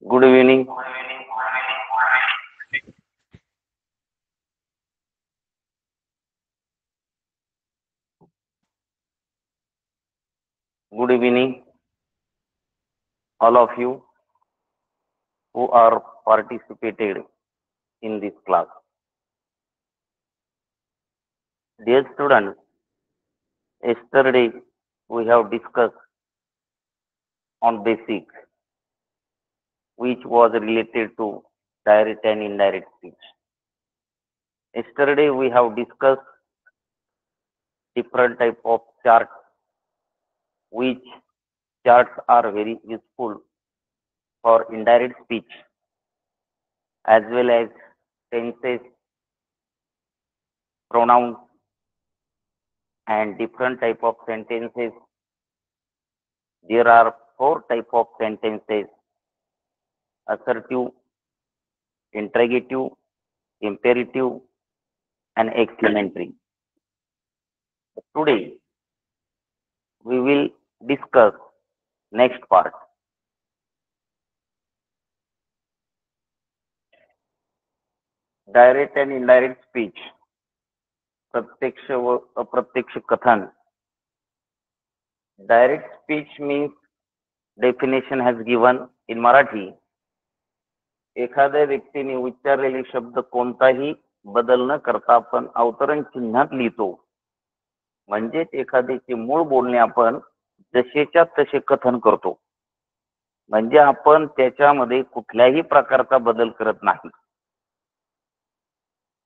Good evening. Good evening, all of you who are participated in this class. Dear students, yesterday we have discussed on basics, which was related to direct and indirect speech. Yesterday we have discussed different type of charts, which charts are very useful for indirect speech as well as tenses, pronouns, and different type of sentences. There are four type of sentences: assertive, interrogative, imperative, and exclamatory. Today we will discuss next part. Direct and indirect speech, प्रत्यक्ष व अप्रत्यक्ष कथन. Direct speech means definition has given in Marathi. एखाद्या व्यक्तीने उच्चारलेले शब्द कोणताही बदल न करता आपण अवतरण चिन्हात लिहितो, म्हणजेच एखाद्याचे मूळ बोलणे आपण जसेच्या तसे कथन करतो, म्हणजे आपण त्याच्यामध्ये कुठल्याही प्रकारचा बदल करत नाही.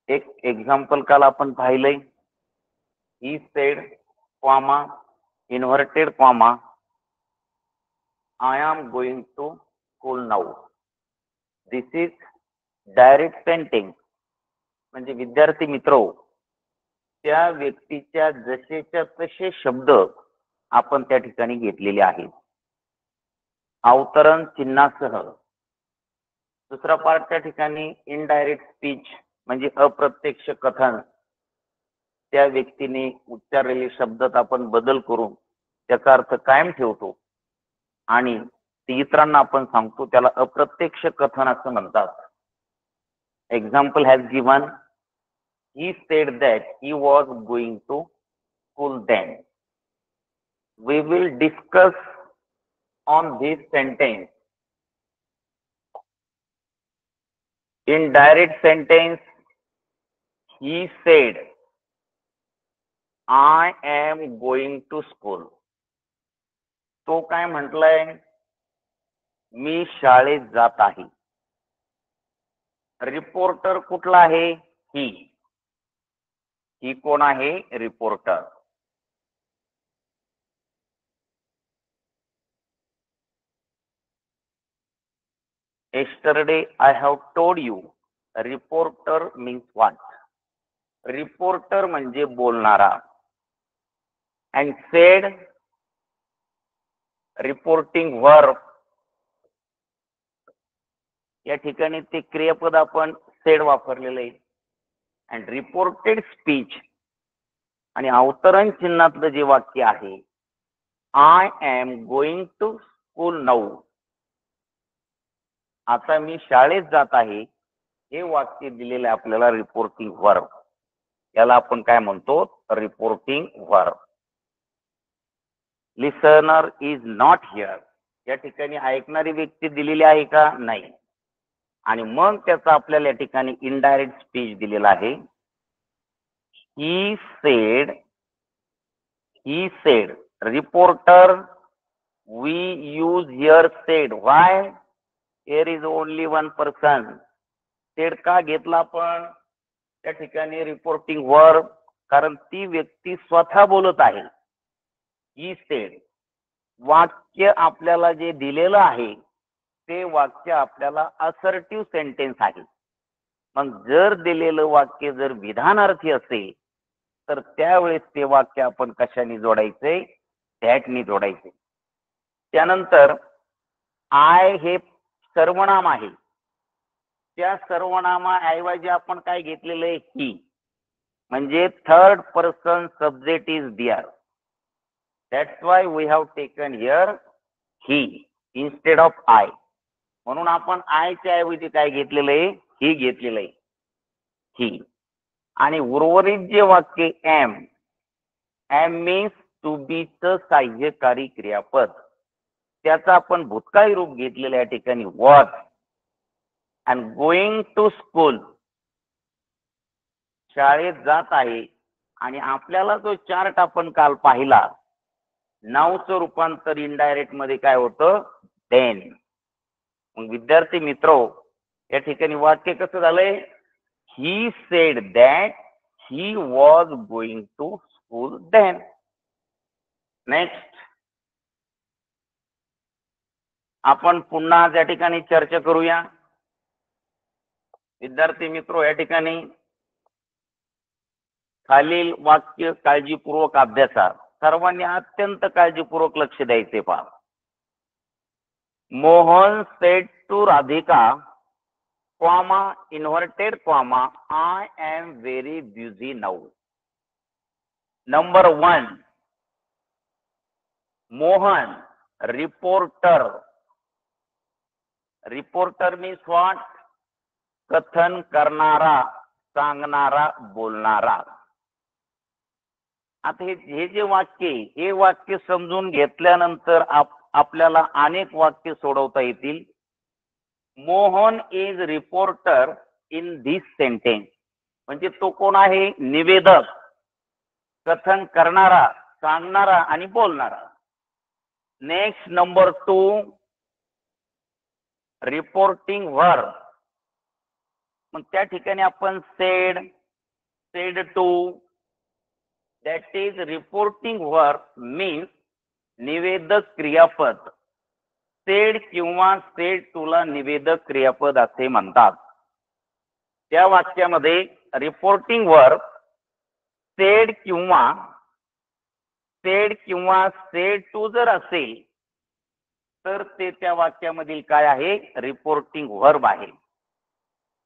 एक एक्झाम्पल काल आपण पाहिलंय. He said comma inverted comma I am going to school now. This is direct sentence. म्हणजे विद्यार्थी मित्र, त्या व्यक्तीच्या जसेच्या तसे शब्द आपण त्या ठिकाणी घेतलेले आहेत अवतरण चिन्हासह. दुसरा पार्ट त्या ठिकाणी इनडायरेक्ट स्पीच म्हणजे अप्रत्यक्ष कथन. त्या व्यक्तीने उच्चारलेले शब्दात आपण बदल करून त्याचा अर्थ कायम ठेवतो आणि इतरांना आपण सांगतो, त्याला अप्रत्यक्ष कथन असं म्हणतात. Example has given, he said that he was going to school then. We will discuss on this sentence. In direct sentence, he said, I am going to school. तो काय म्हटलाय? मी शाळेत जात आहे. रिपोर्टर कुठला आहे? ही कोण आहे? Reporter. Yesterday I have told you reporter means what? Reporter म्हणजे बोलणारा. and said reporting verb. या ठिकाणी ते क्रियापद आपण said वापरलेले आहे. and reported speech आणि अवतरण चिन्हातलं जे वाक्य आहे I am going to school now, आता मी शाळेत जात आहे, हे वाक्य दिलेलं आहे आपल्याला रिपोर्टिंग वर्ब. याला आपण काय म्हणतो? Reporting verb. Listener is not here. या ठिकाणी ऐकणारी व्यक्ती दिलेली आहे का? नाही. आणि मग त्याचा आपल्याला या ठिकाणी इनडायरेक्ट स्पीच दिलेला आहे. He said reporter. We use here said. Why? Here is only one person. Said का घेतला आपण त्या ठिकाणी? रिपोर्टिंग वर्ब, कारण ती व्यक्ती स्वतः बोलत आहे. He sed. वाक्य आपल्याला जे दिलेलं आहे ते वाक्य आपल्याला असर्टिव्ह सेंटेन्स आहे. मग जर दिलेलं वाक्य जर विधानार्थी असेल तर त्यावेळेस ते वाक्य आपण कशाने जोडायचे? दॅटने जोडायचे. त्यानंतर आय हे सर्वनाम आहे. त्या सर्वनामाऐवजी आपण काय घेतलेलं आहे? ही. म्हणजे third person subject is there. That's why we have taken here he instead of I. म्हणून आपण आयच्या ऐवजी काय घेतलेलं आहे, ही घेतलेलं आहे, ही. आणि उर्वरित जे वाक्य एम, एम मीन्स टू बीचं सहाय्यकारी क्रियापद, त्याचं आपण भूतकाळी रूप घेतलेलं या ठिकाणी was. And going to school, शाळेत जात आहे. आणि आपल्याला जो चार्ट आपण काल पाहिला, नावचं रूपांतर इनडायरेक्ट मध्ये काय होतं, देन. मग विद्यार्थी मित्रो, या ठिकाणी वाक्य कसं झालंय, he said that he was going to school then. Next आपण पुन्हा त्या ठिकाणी चर्चा करूया. विद्यार्थी मित्रो, या ठिकाणी खालील वाक्य काळजीपूर्वक अभ्यासा. सर्वांनी अत्यंत काळजीपूर्वक लक्ष द्यायचे. पहा, Mohan said to Radhika, comma inverted comma, I am very busy now. Number 1, Mohan reporter. Reporter means what, कथन करणारा, सांगणारा, बोलणारा. आता हे जे वाक्य, हे वाक्य समजून घेतल्यानंतर आपल्याला अनेक वाक्य सोडवता येतील. Mohan is reporter in this sentence, म्हणजे तो कोण आहे, निवेदक, कथन करणारा, सांगणारा आणि बोलणारा. Next number 2, reporting verb. मग त्या ठिकाणी आपण said, said to, that is reporting verb means निवेदक क्रियापद. सेड किंवा सेड टूला निवेदक क्रियापद असे म्हणतात. त्या वाक्यामध्ये रिपोर्टिंग वर्ब सेड किंवा सेड टू जर असेल तर ते त्या वाक्यामधील काय आहे, रिपोर्टिंग वर्ब आहे.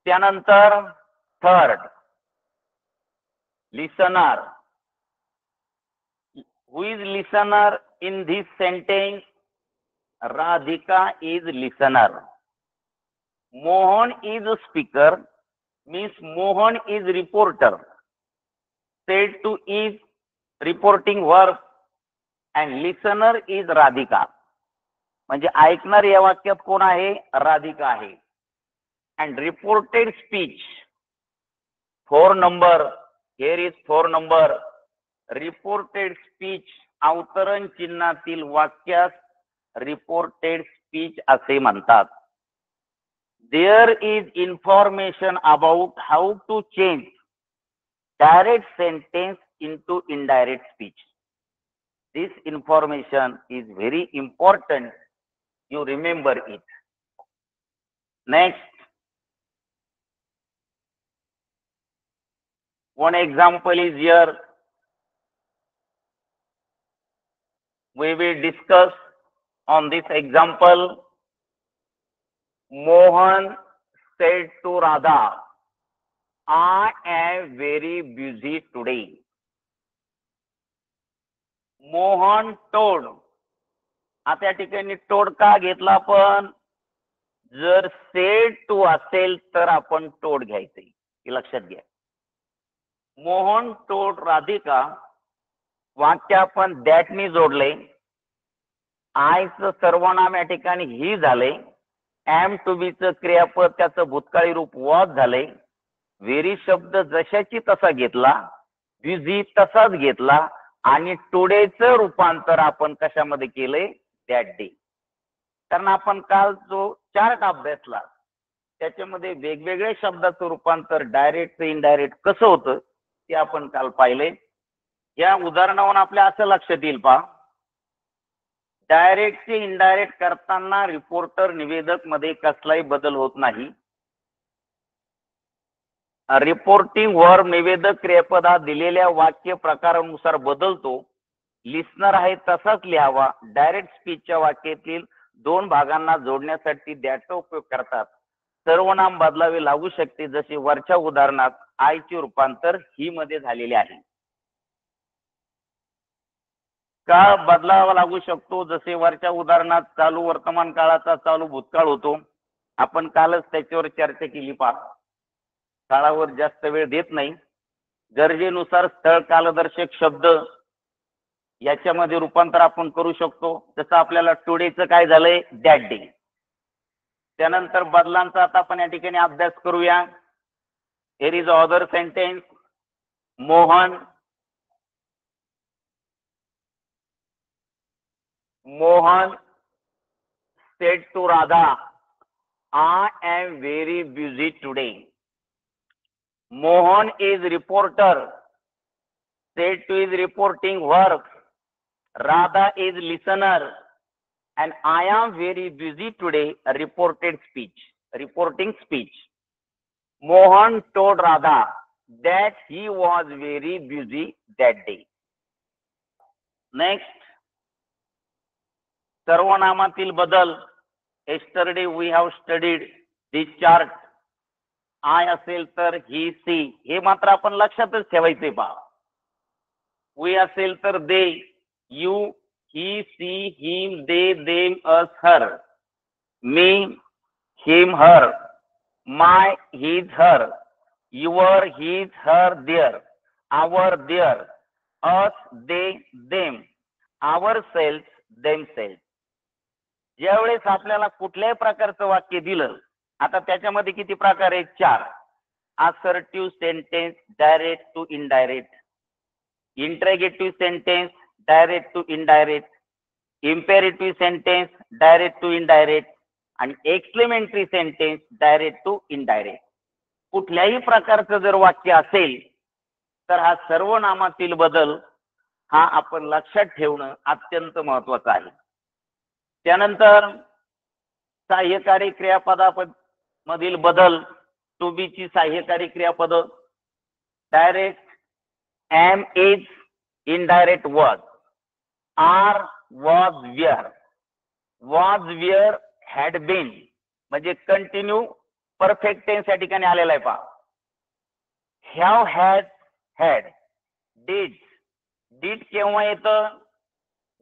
त्यानंतर third, listener. Who is listener in this sentence, Radhika is listener. Mohan is speaker means Mohan is reporter. Said to is reporting verb and listener is Radhika. म्हणजे ऐकणार या वाक्यात कोण आहे, राधिका आहे. And reported speech, 4 number, here is 4 number. Reported speech अवतरण चिन्हातील वाक्यास रिपोर्टेड स्पीच असे म्हणतात. There is information about how to change direct sentence into indirect speech. This information is very important. You remember it. Next, one example is here. We will discuss on this example. Mohan said to Radha, I am very busy today. Mohan टोड. आता या ठिकाणी toad का घेतला आपण, जर sed to असेल तर आपण टोड घ्यायचे, हे लक्षात घ्या. मोहन टोड राधिका, वाक्य आपण दॅटनी जोडले. आयचं सर्वनाम या ठिकाणी ही झाले. एम टू बीचं क्रियापद त्याचं भूतकाळी रूप वॉज झाले. व्हेरी शब्द जशाची तसा घेतला, बिझी तसाच घेतला आणि टुडेचं रूपांतर आपण कशामध्ये केलंय, दॅट डे. कारण आपण काल जो चार्ट अभ्यासला त्याच्यामध्ये वेगवेगळ्या शब्दाचं रूपांतर डायरेक्ट इनडायरेक्ट कसं होतं ते आपण काल पाहिले. या उदाहरणावरून आपल्या असं लक्षात येईल, पहा, डायरेक्ट ते इनडायरेक्ट करताना रिपोर्टर निवेदक मध्ये कसलाही बदल होत नाही. रिपोर्टिंग वर्ब निवेदक क्रियापद हा दिलेल्या वाक्य प्रकारानुसार बदलतो. लिस्नर आहे तसाच लिहावा. डायरेक्ट स्पीचच्या वाक्यातील 2 भागांना जोडण्यासाठी दॅटचा उपयोग करतात. सर्वनाम बदलावे लागू शकते, जसे वरच्या उदाहरणात आयचे रूपांतर ही मध्ये झालेले आहे. काळ बदलावा लागू शकतो, जसे वरच्या उदाहरणात चालू वर्तमान काळाचा चालू भूतकाळ होतो. आपण कालच त्याच्यावर चर्चा केली पहा. काळावर जास्त वेळ देत नाही. गरजेनुसार स्थळ कालदर्शक शब्द याच्यामध्ये रूपांतर आपण करू शकतो. जसं आपल्याला टुडेचं काय झालंय, दॅट डे. त्यानंतर बदलांचा आता आपण या ठिकाणी अभ्यास करूया. Here is other sentence. Mohan said to Radha, I am very busy today. Mohan is reporter, said to is reporting work. Radha is listener, and I am very busy today. Reporting speech. Mohan told Radha that he was very busy that day. Next, सर्वनामातील बदल. Yesterday we have studied this chart. I असेल तर he she, हे मात्र आपण लक्षातच ठेवायचे पहा. we असेल तर they, you, he she, him, they, them, us, her. me, him, her. my, his, her. your, his, her, their. our, their. us, they, them. ourselves, themselves. ज्यावेळेस आपल्याला कुठल्याही प्रकारचं वाक्य दिलं, आता त्याच्यामध्ये किती प्रकार आहेत, 4. Assertive sentence, direct to indirect, interrogative sentence, direct to indirect, imperative sentence, direct to indirect, आणि exclamatory sentence, direct to indirect. कुठल्याही प्रकारचं जर वाक्य असेल तर हा सर्वनामातील बदल हा आपण लक्षात ठेवणं अत्यंत महत्वाचं आहे. त्यानंतर सहाय्यकारी क्रियापदामधील बदल. टू बी ची सहाय्यकारी क्रियापद. Direct, am, is, indirect was. Are, was, was, were, had been, म्हणजे कंटिन्यू परफेक्ट टेन्स या ठिकाणी आलेला आहे पहा. Have, has, had. डिड केव्हा येतं,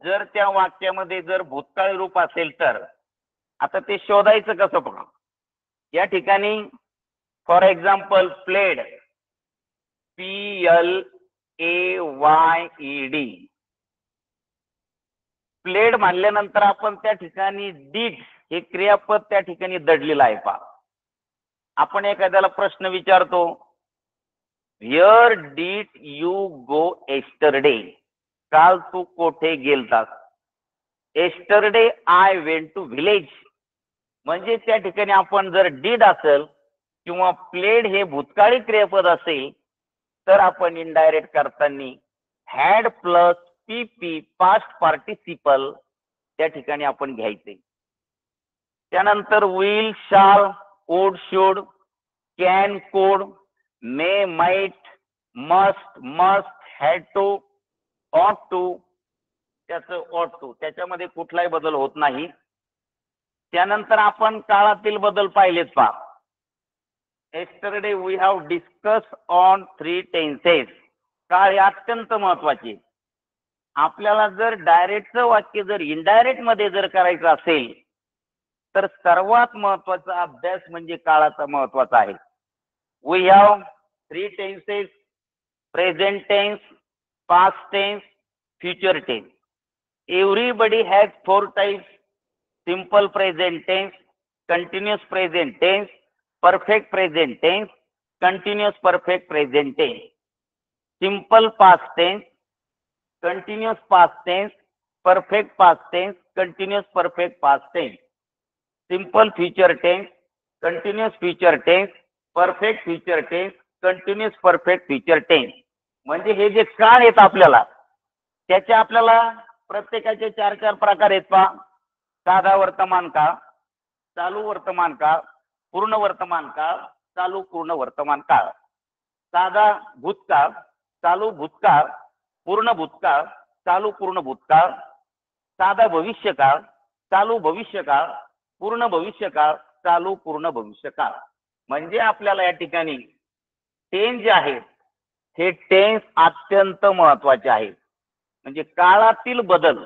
जर त्या वाक्यामध्ये जर भूतकाळ रूप असेल तर. आता ते शोधायचं कसं पहा. या ठिकाणी for example played, PLAYED. Played म्हणल्यानंतर आपण त्या ठिकाणी डिड हे क्रियापद त्या ठिकाणी दडलेलं आहे पहा. आपण एखाद्याला प्रश्न विचारतो, where did you go yesterday, काल तू कोठे गेलतास. Yesterday I went to village, म्हणजे त्या ठिकाणी आपण जर डिड असेल किंवा प्लेड हे भूतकाळी क्रियापद असेल तर आपण इनडायरेक्ट करताना had plus PP past participle त्या ठिकाणी आपण घ्यायचे. त्यानंतर will, shall, would, should, can, could, may, might, must, had to, ought to, त्याचं ऑट टू, त्याच्यामध्ये कुठलाही बदल होत नाही. त्यानंतर आपण काळातील बदल पाहिलेत पहा. Yesterday we have discussed on 3 tenses. काळ हे अत्यंत महत्वाचे. आपल्याला जर डायरेक्टचं वाक्य जर इनडायरेक्ट मध्ये जर करायचं असेल तर सर्वात महत्वाचा अभ्यास म्हणजे काळाचा महत्वाचा आहे. We have 3 tenses: present tense, past tense, future tense. Everybody has 4 types: simple present tense, continuous present tense, perfect present tense, continuous perfect present tense. Simple past tense, continuous past tense, perfect past tense, continuous perfect past tense. Simple future tense, continuous future tense, perfect future tense, continuous perfect future tense. म्हणजे हे जे काळ आहेत आपल्याला त्याचे आपल्याला प्रत्येकाचे 4 प्रकार आहेत पहा. साधा वर्तमान काळ, चालू वर्तमान काळ, पूर्ण वर्तमान काळ, चालू पूर्ण वर्तमान काळ. साधा भूतकाळ, चालू भूतकाळ, पूर्ण भूतकाळ, चालू पूर्ण भूतकाळ. साधा भविष्यकाळ, चालू भविष्यकाळ, पूर्ण भविष्यकाळ, चालू पूर्ण भविष्यकाळ. म्हणजे आपल्याला या ठिकाणी टेन्स जे आहेत हे टेन्स अत्यंत महत्वाचे आहेत. म्हणजे काळातील बदल.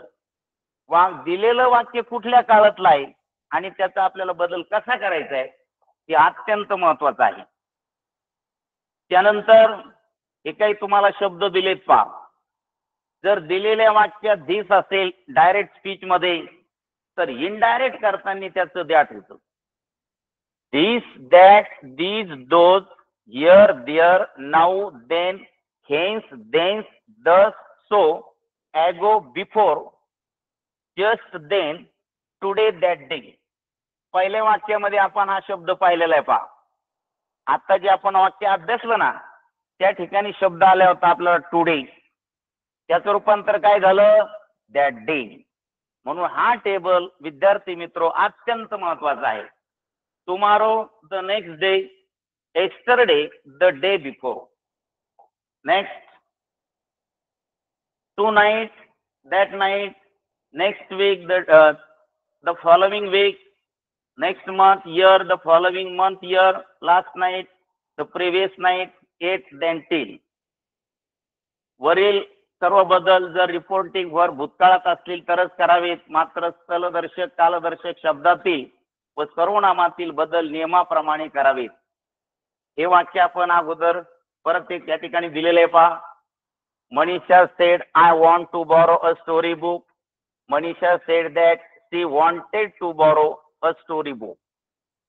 दिलेलं वाक्य कुठल्या काळातलं आहे आणि त्याचा आपल्याला बदल कसा करायचा आहे हे अत्यंत महत्वाचं आहे. त्यानंतर हे काही तुम्हाला शब्द दिलेत पहा. जर दिलेल्या वाक्यात दिस असेल डायरेक्ट स्पीच मध्ये, तर इनडायरेक्ट करताना त्याचं दॅट होतं. This, that, these, those, here, there, now, then, hence, thence, thus, so, ago, before, just, then, today, that day. पहिल्या वाक्यामध्ये आपण हा शब्द पाहिलेला आहे पहा. आता जे आपण वाक्य अभ्यासलं ना त्या ठिकाणी शब्द आला होता आपल्याला टुडे. त्याचं रूपांतर काय झालं? That day. म्हणून हा टेबल विद्यार्थी मित्रो अत्यंत महत्वाचा आहे. Tomorrow, the next day, yesterday, the day before. Next, tonight, that night, next week, the following week, next month, year, the following month, year, last night, the previous night, yet, then, till. वरील सर्व बदल जर reporting वर भूतकाळात असतील तरच करावेत, मात्र स्थलदर्शक कालदर्शक शब्दातील व सर्वनामातील बदल नियमाप्रमाणे करावेत. हे वाक्य आपण अगोदर परत एक या ठिकाणी दिलेले आहे पहा. Manisha said I want to borrow a story book. Manisha said that she wanted to borrow a story book.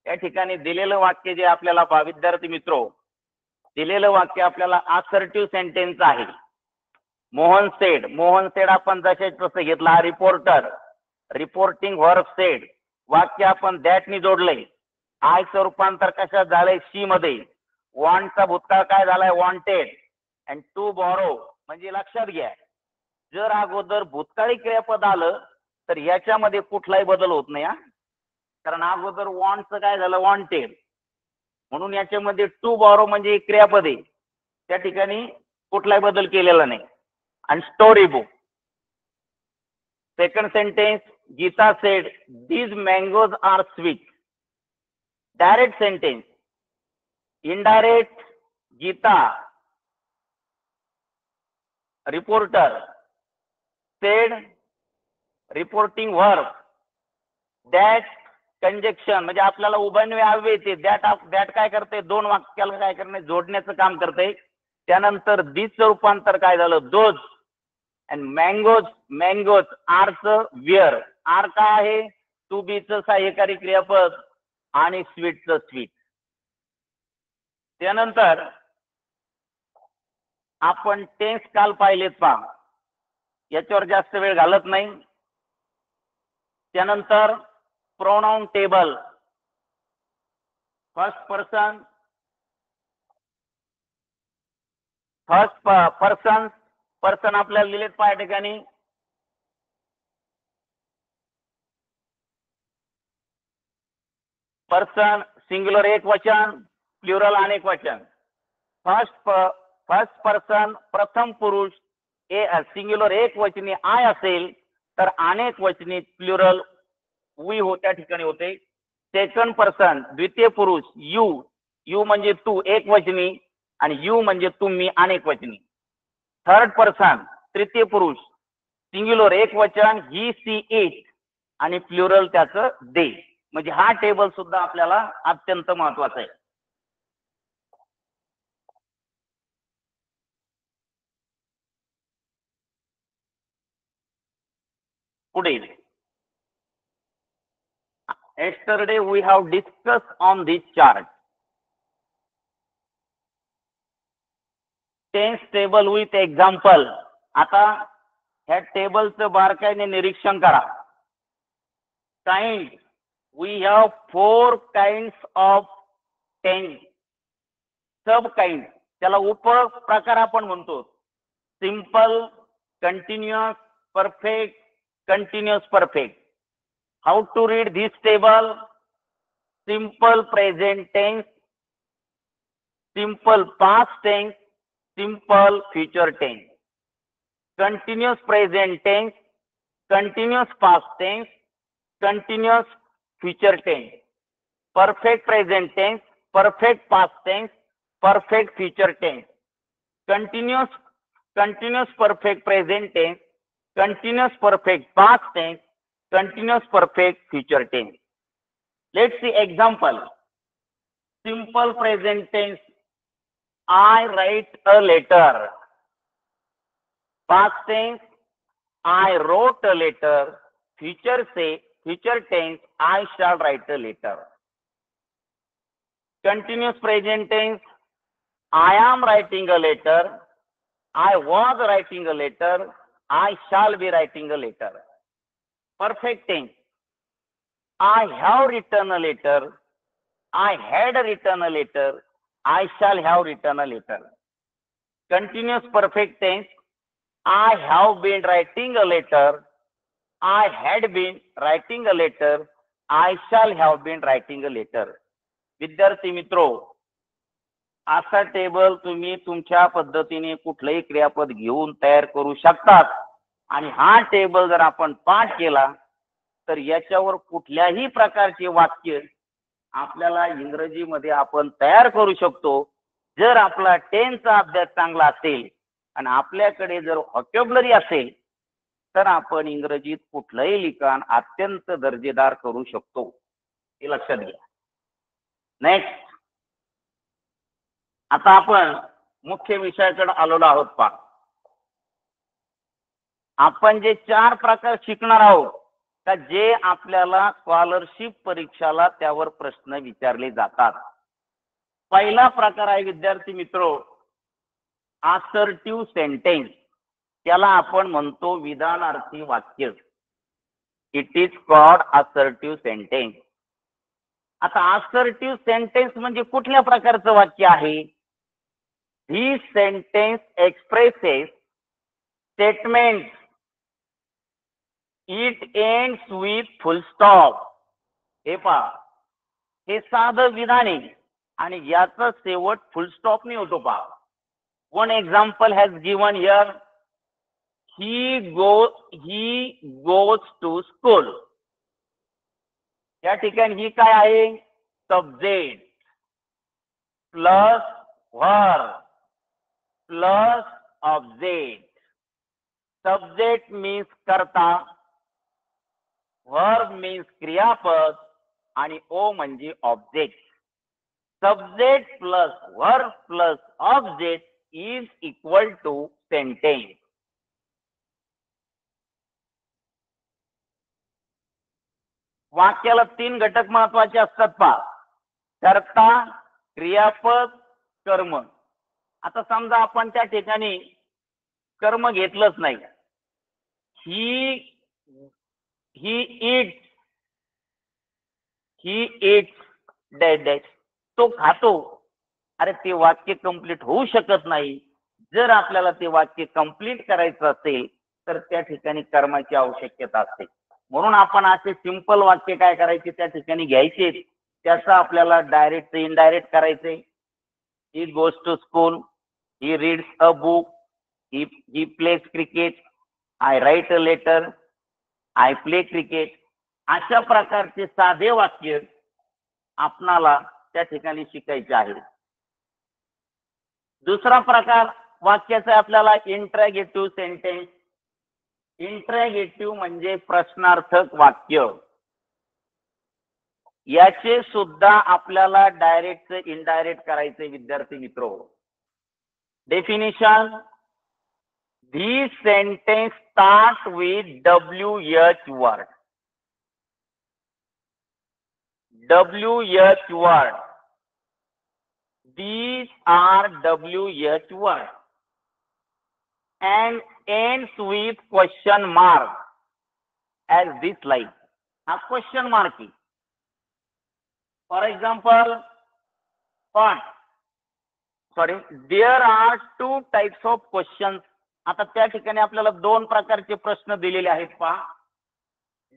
या ठिकाणी दिलेलं वाक्य जे आपल्याला पहा विद्यार्थी मित्रो, दिलेलं वाक्य आपल्याला असर्टिव्ह सेंटेन्स आहे. मोहन सेड, मोहन सेड आपण जसे तसं घेतला. रिपोर्टर, रिपोर्टिंग वर्ब सेड, वाक्य आपण दॅटनी जोडलंय. आयचं रूपांतर कशात झालंय? शी मध्ये. वॉन्टचा भूतकाळ काय झालाय? वॉन्टेड. अँड टू बॉरो म्हणजे लक्षात घ्या, जर अगोदर भूतकाळी क्रियापद आलं तर याच्यामध्ये कुठलाही बदल होत नाही हा. कारण अगोदर वॉन्टचं काय झालं? वॉन्टेड. म्हणून याच्यामध्ये टू बॉरो म्हणजे क्रियापद आहे, त्या ठिकाणी कुठलाही बदल केलेला नाही. आणि story book. Second sentence, Geeta said these mangoes are sweet. Direct sentence. Indirect, Geeta, reporter, said, reporting verb, that, conjunction म्हणजे आपल्याला उभयन्वय अव्यय येते. दॅट काय करते? दोन वाक्याला काय करणे? जोडण्याचं काम करते. त्यानंतर दिसचं रूपांतर काय झालं? दोज. अँड मँगोज, मँगोज, आरचं वेअर. आर काय आहे? टू बीचं सहाय्यकारी क्रियापद आणि स्वीटचं स्वीट. त्यानंतर आपण टेन्स काल पाहिलेत पहा, याच्यावर जास्त वेळ घालत नाही. त्यानंतर pronoun table. First person, first person, person आपल्याला लिहिलेत पहा या ठिकाणी. पर्सन सिंग्युलर एक वचन, प्लुरल अनेक वचन. फर्स्ट पर्सन प्रथम पुरुष सिंग्युलर एक वचनी आय असेल तर अनेक वचनी प्लुरल वी हो त्या ठिकाणी होते. सेकंड पर्सन द्वितीय पुरुष यू, यू म्हणजे तू एक वचनी आणि यू म्हणजे तुम्ही अनेक वचनी. थर्ड पर्सन तृतीय पुरुष सिंग्युलर एक वचन ही, सी, इट आणि प्लुरल त्याचं दे. म्हणजे हा टेबल सुद्धा आपल्याला अत्यंत महत्वाचा आहे. पुढे yesterday we have discussed on this chart tense table with example. आता ह्या टेबलचं बारकाईने निरीक्षण करा. Kind, we have 4 kinds of tense. Sub kind त्याला उप प्रकार आपण म्हणतो. Simple, continuous, perfect, continuous perfect. How to read this table? Simple present tense, simple past tense, simple future tense. Continuous present tense, continuous past tense, continuous future tense. Perfect present tense, perfect past tense, perfect future tense. Continuous perfect present tense, continuous perfect past tense, continuous perfect future tense. Let's see example. Simple present tense. I write a letter. Past tense. I wrote a letter. Future tense. I shall write a letter. Continuous present tense. I am writing a letter. I was writing a letter. I shall be writing a letter. Perfect tense. I have written a letter. I had written a letter. I shall have written a letter. Continuous perfect tense. I have been writing a letter. I had been writing a letter. I shall have been writing a letter. विद्यार्थी मित्रो, असा table तुम्ही तुमच्या पद्धतीने कुठलंही क्रियापद घेऊन तयार करू शकतात. आणि हा टेबल जर आपण पाठ केला तर याच्यावर कुठल्याही प्रकारचे वाक्य आपल्याला इंग्रजीमध्ये आपण तयार करू शकतो. जर आपला टेन्सचा अभ्यास चांगला असेल आणि आपल्याकडे जर व्होकॅब्युलरी असेल तर आपण इंग्रजीत कुठलंही लिखाण अत्यंत दर्जेदार करू शकतो. हे लक्षात घ्या. नेक्स्ट, आता आपण मुख्य विषयाकडे आलेलो आहोत. पहा, आपण जे 4 प्रकार शिकणार आहोत का जे आपल्याला स्कॉलरशिप परीक्षाला त्यावर प्रश्न विचारले जातात. पहिला प्रकार आहे विद्यार्थी मित्रो असर्टिव्ह सेंटेन्स. त्याला आपण म्हणतो विधानार्थी वाक्य. It is called assertive sentence. आता असर्टिव्ह सेंटेन्स म्हणजे कुठल्या प्रकारचं वाक्य आहे? ही sentence expresses statement. It ends with full stop. हे पहा, हे साधं विधान आहे आणि याचा शेवट फुल स्टॉप ने होतो. पहा, one example has given here. He goes to school. या ठिकाणी ही काय आहे? Subject plus verb plus object. Subject means कर्ता, वर्ब मीन्स क्रियापद आणि ओ म्हणजे object. Subject plus verb plus object is equal to sentence. वाक्याला 3 घटक महत्वाचे असतात. पहा, कर्ता, क्रियापद, कर्म. आता समजा आपण त्या ठिकाणी कर्म घेतलंच नाही. ही इट्स डॅश डॅश. तो खातो. अरे ते वाक्य कंप्लीट होऊ शकत नाही. जर आपल्याला ते वाक्य कंप्लीट करायचं असेल तर त्या ठिकाणी कर्माची आवश्यकता असते. म्हणून आपण असे सिंपल वाक्य काय करायचे त्या ठिकाणी घ्यायचे. त्याचं आपल्याला डायरेक्ट इनडायरेक्ट करायचे. He goes to school. He reads a book. He plays cricket. I write a letter. I play cricket. अशा प्रकारचे साधे वाक्य आपणाला त्या ठिकाणी शिकायचे आहे. दुसरा प्रकार वाक्याचा आपल्याला इंट्रॅगेटिव्ह सेंटेन्स. इंट्रॅगेटिव्ह म्हणजे प्रश्नार्थक वाक्य. याचे सुद्धा आपल्याला डायरेक्ट इनडायरेक्ट करायचे. विद्यार्थी मित्रो, definition. These sentence start with WH word. WH word. These are WH word. And ends with question mark. As this line. A question mark. For example, there are 2 types of questions. आता त्या ठिकाणी आपल्याला 2 प्रकारचे प्रश्न दिलेले आहेत. पहा,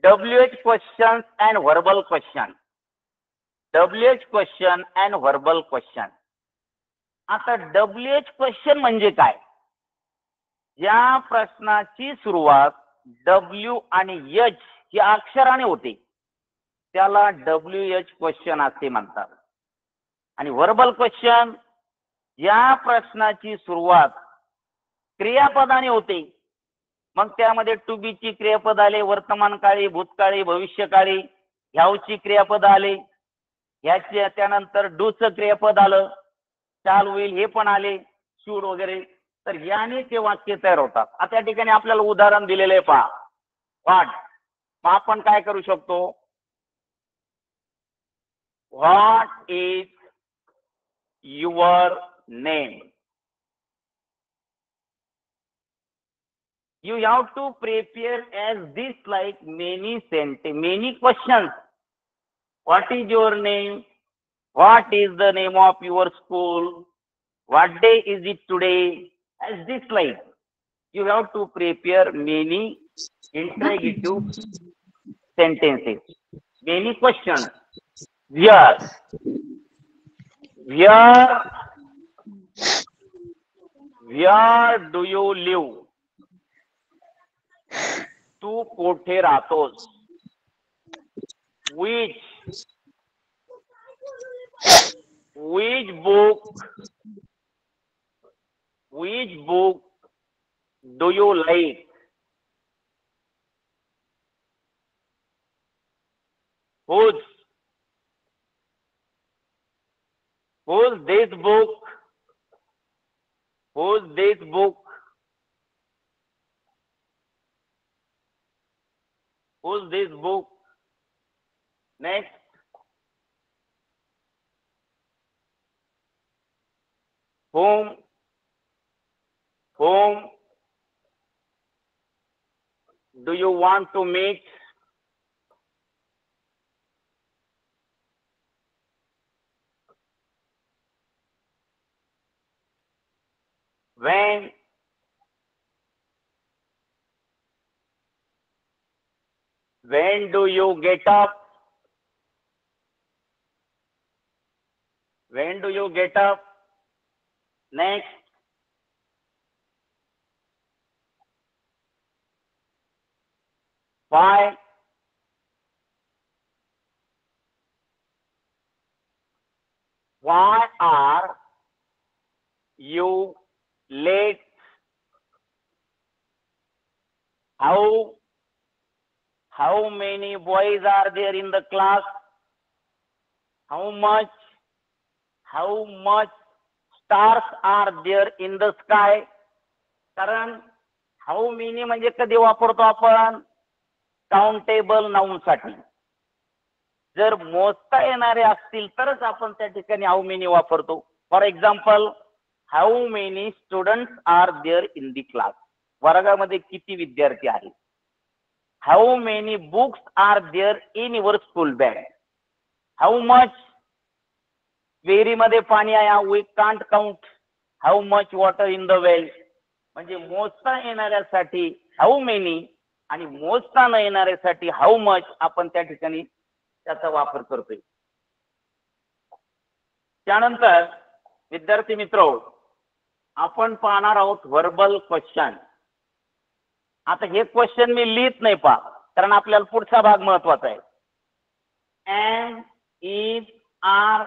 WH question and verbal question. WH question and verbal question. आता WH क्वेश्चन म्हणजे काय? या प्रश्नाची सुरुवात W आणि H या अक्षराने होते त्याला WH क्वेश्चन असे म्हणतात. आणि व्हर्बल क्वेश्चन या प्रश्नाची सुरुवात क्रियापदाने होते. मग त्यामध्ये टू बी ची क्रियापद आले, वर्तमान काळी, भूतकाळी, भविष्यकाळी. ह्यावची क्रियापद आले, ह्याच्या त्यानंतर डूचं क्रियापद आलं, चाल होईल हे पण आले, शूड वगैरे. तर याने ते वाक्य तयार होतात. आता या ठिकाणी आपल्याला उदाहरण दिलेलं आहे पहा, व्हॉट. मग आपण काय करू शकतो, what is your name. You have to prepare as this like many questions. What is your name? What is the name of your school? What day is it today? As this like you have to prepare many interrogative sentences, many questions. Where where do you live? तू कोठे राहतोस? which book do you like? whose this book? whose this book? whose this book? Next, whom do you want to meet? when do you get up? when do you get up? Next, why are you late? how many boys are there in the class? how much stars are there in the sky? कारण how many म्हणजे कधी वापरतो आपण? Countable noun साठी. जर मोजता येणारे असतील तरच आपण त्या ठिकाणी हाऊ मेनी वापरतो. For example, how many students are there in the class? वर्गामध्ये किती विद्यार्थी आहेत? How many books are there in your school bag? How much विहिरीमध्ये पाणी आहे? We can't count how much water in the well. म्हणजे मोजता येणाऱ्यासाठी हाऊ मेनी आणि मोजता न येणाऱ्यासाठी हाऊ मच आपण त्या ठिकाणी त्याचा वापर करतोय. त्यानंतर विद्यार्थी मित्र, आपण पाहणार आहोत व्हर्बल क्वेश्चन. आता हे क्वेश्चन मी लिहित नाही पहा, कारण आपल्याला पुढचा भाग महत्वाचा आहे. Am, is, are,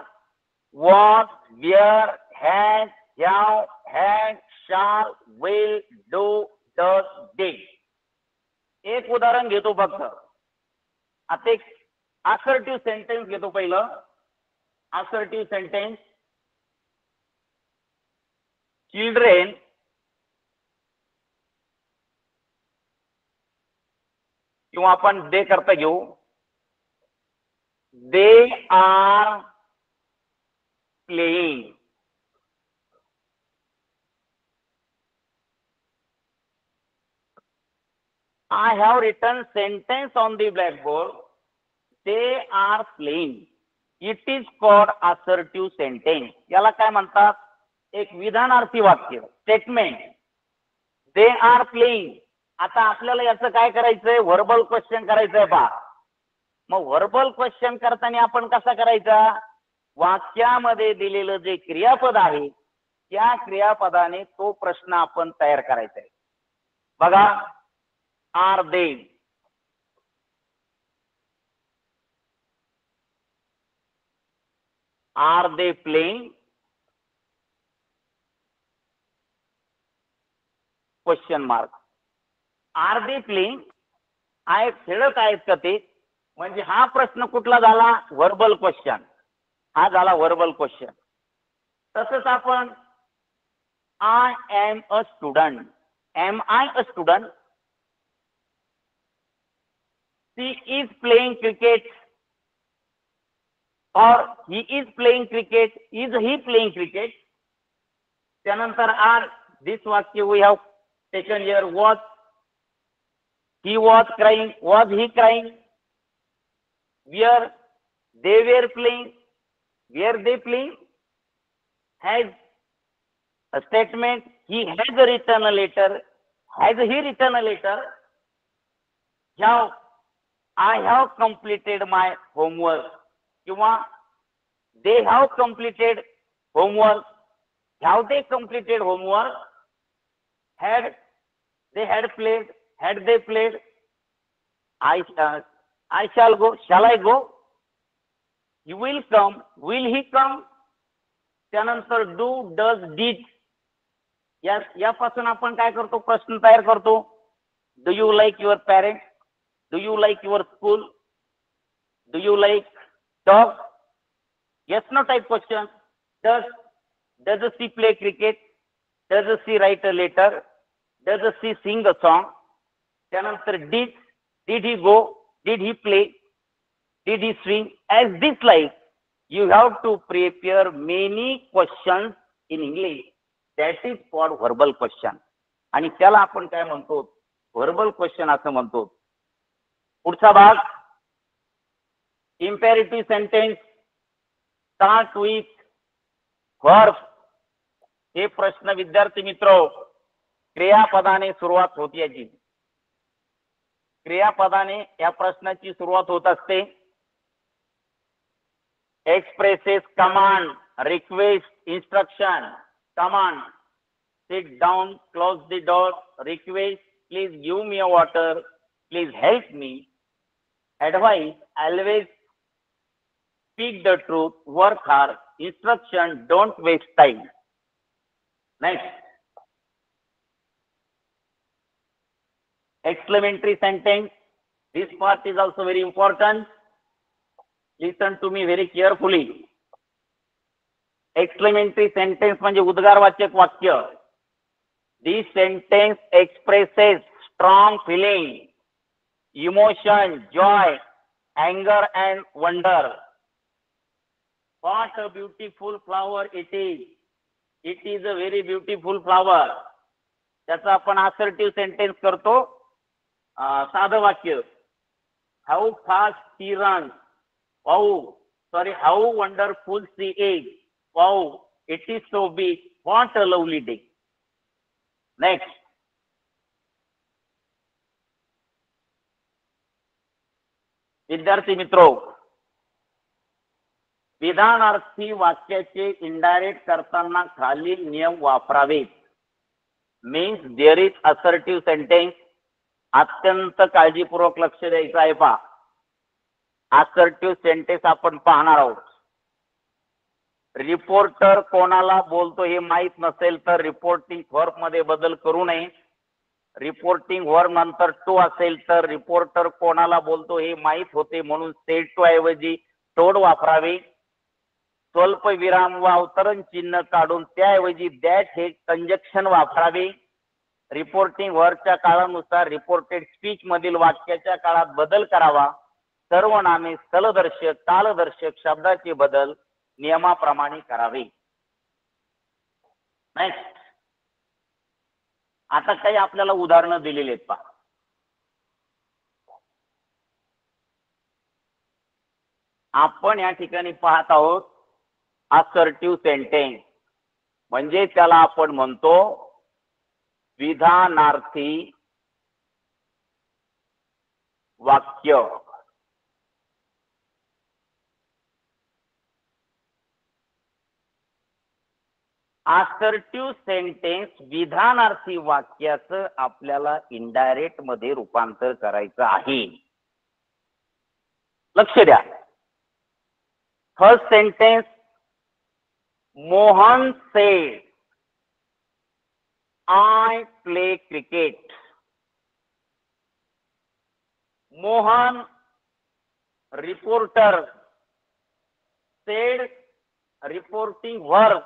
what, where, has, shall, had, shall, will, do, does, did. एक उदाहरण घेतो फक्त. आता एक असर्टिव्ह सेंटेन्स घेतो पहिलं. असर्टिव्ह सेंटेन्स, चिल्ड्रेन किंवा आपण दे करता घेऊ. They are playing. I have written sentence on the blackboard. They are playing. It is called assertive sentence. याला काय म्हणतात? एक विधानार्थी वाक्य, स्टेटमेंट. They are playing. आता आपल्याला याचं काय करायचंय? व्हर्बल क्वेश्चन करायचंय पहा. मग व्हर्बल क्वेश्चन करताना आपण कसा करायचा? वाक्यामध्ये दिलेलं जे क्रियापद आहे त्या क्रियापदाने तो प्रश्न आपण तयार करायचा आहे. बघा, are they, are they playing, question mark. Are they playing, आहे खेळत आहेत का ते? म्हणजे हा प्रश्न कुठला झाला? Verbal question. हा झाला व्हर्बल क्वेश्चन. तसंच आपण I am a student. Am I a student? She is playing cricket और he is playing cricket. Is he playing cricket? त्यानंतर आर दिस वाक्य we have taken here. Was he was crying. Was he crying? Were they were playing. Were they playing? Has a statement. He has written a letter. Has he written a letter? Now I have completed my homework. किंवा they have completed homework. Have they completed homework? Had they had played? Had they played? I shall go. Shall I go? You will come. Will he come? त्यानंतर do, does, did यापासून आपण काय करतो? प्रश्न तयार करतो. Do you like your parents? Do you like your school? Do you like dog? Yes no type question. Does she play cricket? Does she write a letter? Does she sing a song? त्यानंतर did he go? Did he play? Did he swing? As this like, you have to prepare many questions in English. That is called verbal question. आणि त्याला आपण काय म्हणतो? Verbal question असं म्हणतो. पुढचा भाग imperative sentence start with verb. हे प्रश्न विद्यार्थी मित्र क्रियापदाने सुरुवात होती. याची क्रियापदाने या प्रश्नाची सुरुवात होत असते. expresses command, request, instruction. Command, sit down, close the door. Request, please give me a water. Please help me. Advice, always speak the truth, work hard. Instruction, don't waste time. Next, exclamatory sentence. This part is also very important. Listen to me very carefully. Exclamatory sentence म्हणजे उद्गारवाचक वाक्य. This sentence expresses strong feeling, emotion, joy, anger and wonder. What a beautiful flower it is. It is a very beautiful flower. त्याचा आपण assertive sentence करतो. साधं वाक्य. How fast she runs. Wow, sorry, how wonderful she is. Wow, it is so big. What a lovely day. Next. विद्यार्थी मित्रो, विधानार्थी वाक्याचे indirect करताना खालील नियम वापरावेत. Means there is assertive sentence. अत्यंत काळजीपूर्वक लक्ष द्यायचं आहे. पहा, असर्टिव्ह सेंटेन्स आपण पाहणार आहोत. रिपोर्टर कोणाला बोलतो हे माहित नसेल तर रिपोर्टिंग वर्ब मध्ये बदल करू नये. रिपोर्टिंग वर्ब नंतर टू असेल तर रिपोर्टर कोणाला बोलतो हे माहित होते म्हणून सेड टू ऐवजी टोड वापरावे. स्वल्प विराम व अवतरण चिन्ह काढून त्याऐवजी दॅट हे कंजक्शन वापरावे. रिपोर्टिंग वर्बच्या काळानुसार रिपोर्टेड स्पीच मधील वाक्याच्या काळात बदल करावा. सर्वनामे स्थलदर्शक, कालदर्शक शब्दाचे बदल नियमाप्रमाणे करावे. नेक्स्ट, आता काही आपल्याला उदाहरणं दिलेली आहेत. पहा, आपण या ठिकाणी पाहत आहोत असर्टिव्ह सेंटेन्स म्हणजे त्याला आपण म्हणतो विधानार्थी वाक्य. असर्टिव्ह सेंटेन्स विधानार्थी वाक्याचं आपल्याला इनडायरेक्ट मध्ये रूपांतर करायचं आहे. लक्ष द्या. First sentence, Mohan said I play cricket. Mohan reporter said reporting work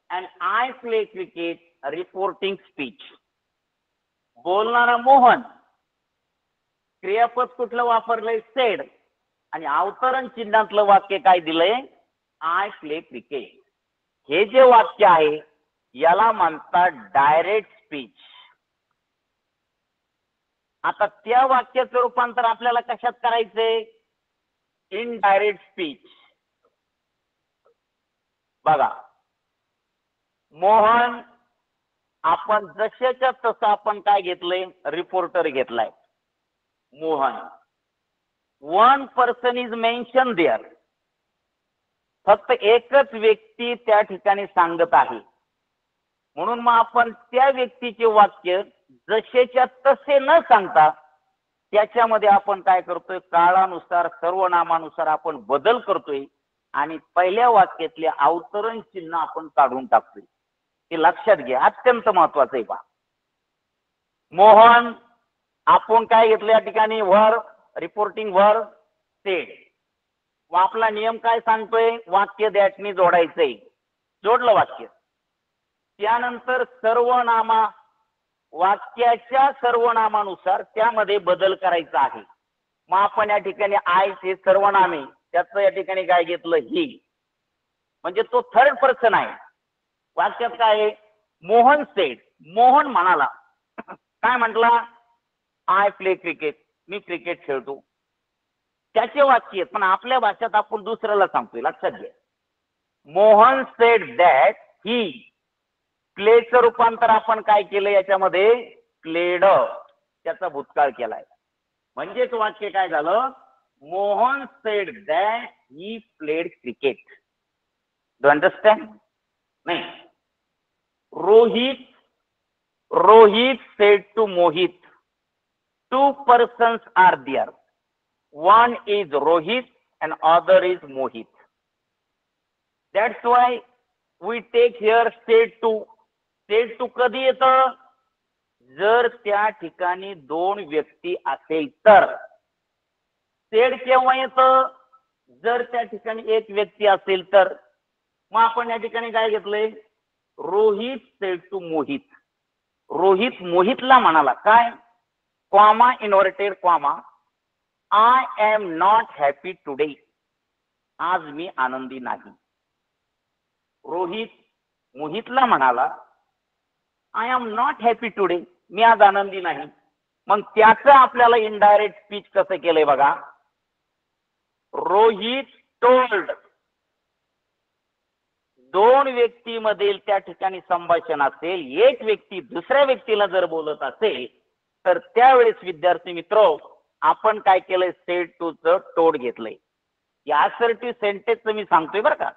and I play cricket reporting speech. बोलणारा मोहन, क्रियापद कुठलं वापरलंय said, आणि अवतरण चिन्हातलं वाक्य काय दिलंय आय प्ले क्रिकेट. हे जे वाक्य आहे याला म्हणतात डायरेक्ट स्पीच. आता त्या वाक्याचं रूपांतर आपल्याला कशात करायचंय इनडायरेक्ट स्पीच. बघा मोहन, आपण जशाच्या तसं आपण काय घेतलंय रिपोर्टर घेतलाय Mohan. One person is mention there. फक्त एकच व्यक्ती त्या ठिकाणी सांगत आहे, म्हणून मग आपण त्या व्यक्तीचे वाक्य जसेच्या तसे न सांगता त्याच्यामध्ये आपण काय करतोय काळानुसार सर्वनामानुसार आपण बदल करतोय आणि पहिल्या वाक्यातले अवतरण चिन्ह आपण काढून टाकतोय. हे लक्षात घ्या, अत्यंत महत्वाचं आहे. पहा मोहन, आपण काय घेतलं या ठिकाणी वर रिपोर्टिंग वर सेड. आपला नियम काय सांगतोय वाक्य दॅटनी जोडायचंय. जोडलं वाक्य, त्यानंतर सर्वनामा वाक्याच्या सर्वनामानुसार त्यामध्ये बदल करायचा आहे. मग आपण या ठिकाणी आय चे सर्वनामे त्याचं या ठिकाणी काय घेतलं ही, म्हणजे तो थर्ड पर्सन आहे. वाक्यात काय आहे मोहन सेड, मोहन म्हणाला. काय म्हटला I play cricket, me cricket खेळतो. त्याचे वाक्य पण आपल्या भाषेत आपण दुसऱ्याला सांगतोय. लक्षात घ्या, मोहन सेड दॅट ही, प्लेचं रूपांतर आपण काय केलं याच्यामध्ये प्लेड, त्याचा भूतकाळ केलाय. म्हणजेच वाक्य काय झालं Mohan said that he played cricket. Do understand? नाही. Rohit said to Mohit, two persons are there, one is Rohit and other is Mohit. That's why we take here said to. said to कधी येतं जर त्या ठिकाणी दोन व्यक्ती असेल तर. said केव्हा येतं जर त्या ठिकाणी एक व्यक्ती असेल तर. मग आपण या ठिकाणी काय घेतलंय रोहित सेड टू मोहित. रोहित मोहितला म्हणाला काय comma inverted comma I am not happy today, आज मी आनंदी नाही. रोहित मोहितला म्हणाला I am not happy today, मी आज आनंदी नाही. मग त्याचं आपल्याला इनडायरेक्ट स्पीच कसं केलंय बघा. रोहित टोल्ड, दोन व्यक्तीमधील त्या ठिकाणी संभाषण असेल, एक व्यक्ती दुसऱ्या व्यक्तीला जर बोलत असेल तर त्यावेळेस विद्यार्थी मित्र आपण काय केलंय सेड टू च टोड घेतलंय. या असर्टिव्ह सेंटेन्स मी सांगतोय बरं का.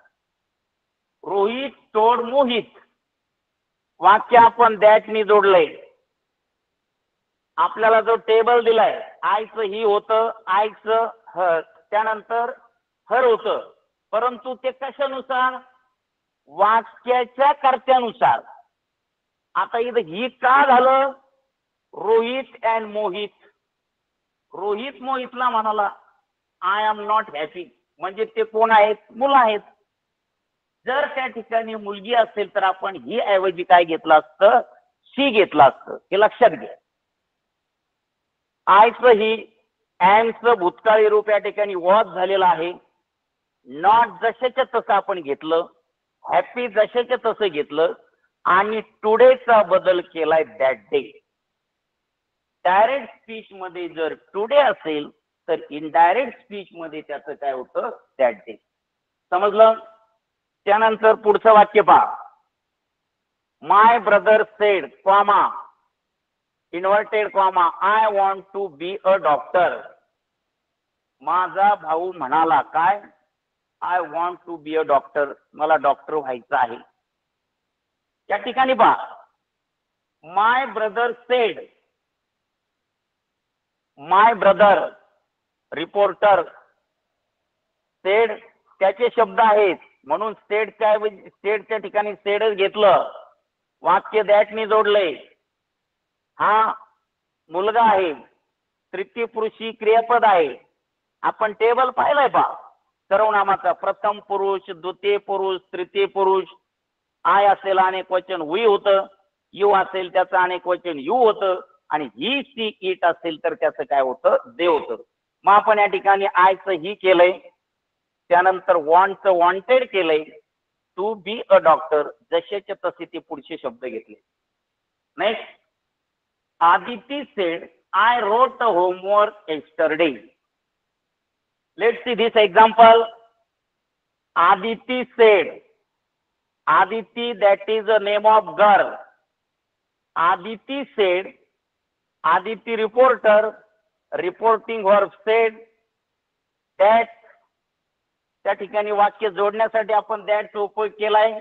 रोहित टोड मोहित, वाक्य आपण दॅटनी जोडलंय. आपल्याला जो टेबल दिलाय आयचं ही होतं, आयचं हर, त्यानंतर हर होतं, परंतु ते कशानुसार वाक्याच्या कर्त्यानुसार. आता इथं ही का झालं रोहित अँड मोहित. रोहित मोहितला म्हणाला आय एम नॉट हॅपी, म्हणजे ते कोण आहेत मुलं आहेत. जर त्या ठिकाणी मुलगी असेल तर आपण ही ऐवजी काय घेतलं असतं शी घेतलं असतं. हे लक्षात घ्या. आयचं ही अँडचं भूतकाळी रूप या ठिकाणी वॉज झालेलं आहे. नॉट जशाच्या तसं आपण घेतलं, हॅपी जशाच्या तसं घेतलं आणि टुडेचा बदल केलाय दॅट डे. डायरेक्ट स्पीच मध्ये जर टुडे असेल तर इनडायरेक्ट स्पीच मध्ये त्याचं काय होतं दॅट डे. समजलं? त्यानंतर पुढचं वाक्य पहा. My brother said comma inverted comma I want to be a doctor. माझा भाऊ म्हणाला काय I want to be a doctor, मला डॉक्टर व्हायचं आहे. त्या ठिकाणी पहा my brother said, my brother reporter said त्याचे शब्द आहेत म्हणून सेडच्या ठिकाणी सेडच घेतलं. वाक्य दॅटनी जोडलंय. हा मुलगा आहे, तृतीय पुरुषी क्रियापद आहे आपण टेबल पाहिलंय पहा सर्वनामाचा प्रथम पुरुष, द्वितीय पुरुष, तृतीय पुरुष. आय असेल अनेक वचन वी होतं, यू असेल त्याचं अनेक वचन यू होतं, आणि ही सी इट असेल तर त्याचं काय होतं दे होतं. मग आपण या ठिकाणी आयचं ही केलंय, त्यानंतर वॉन्टचं वॉन्टेड केलंय, टू बी अ डॉक्टर जसेच्या तसे ते पुढचे शब्द घेतले. Next, Aditi said I wrote a homework yesterday. Let's see this example. Aditi said. Aditi, that is the name of girl. Aditi said. Aditi reporter reporting her said that. त्या ठिकाणी वाक्य जोडण्यासाठी आपण दॅटचा उपयोग केलाय.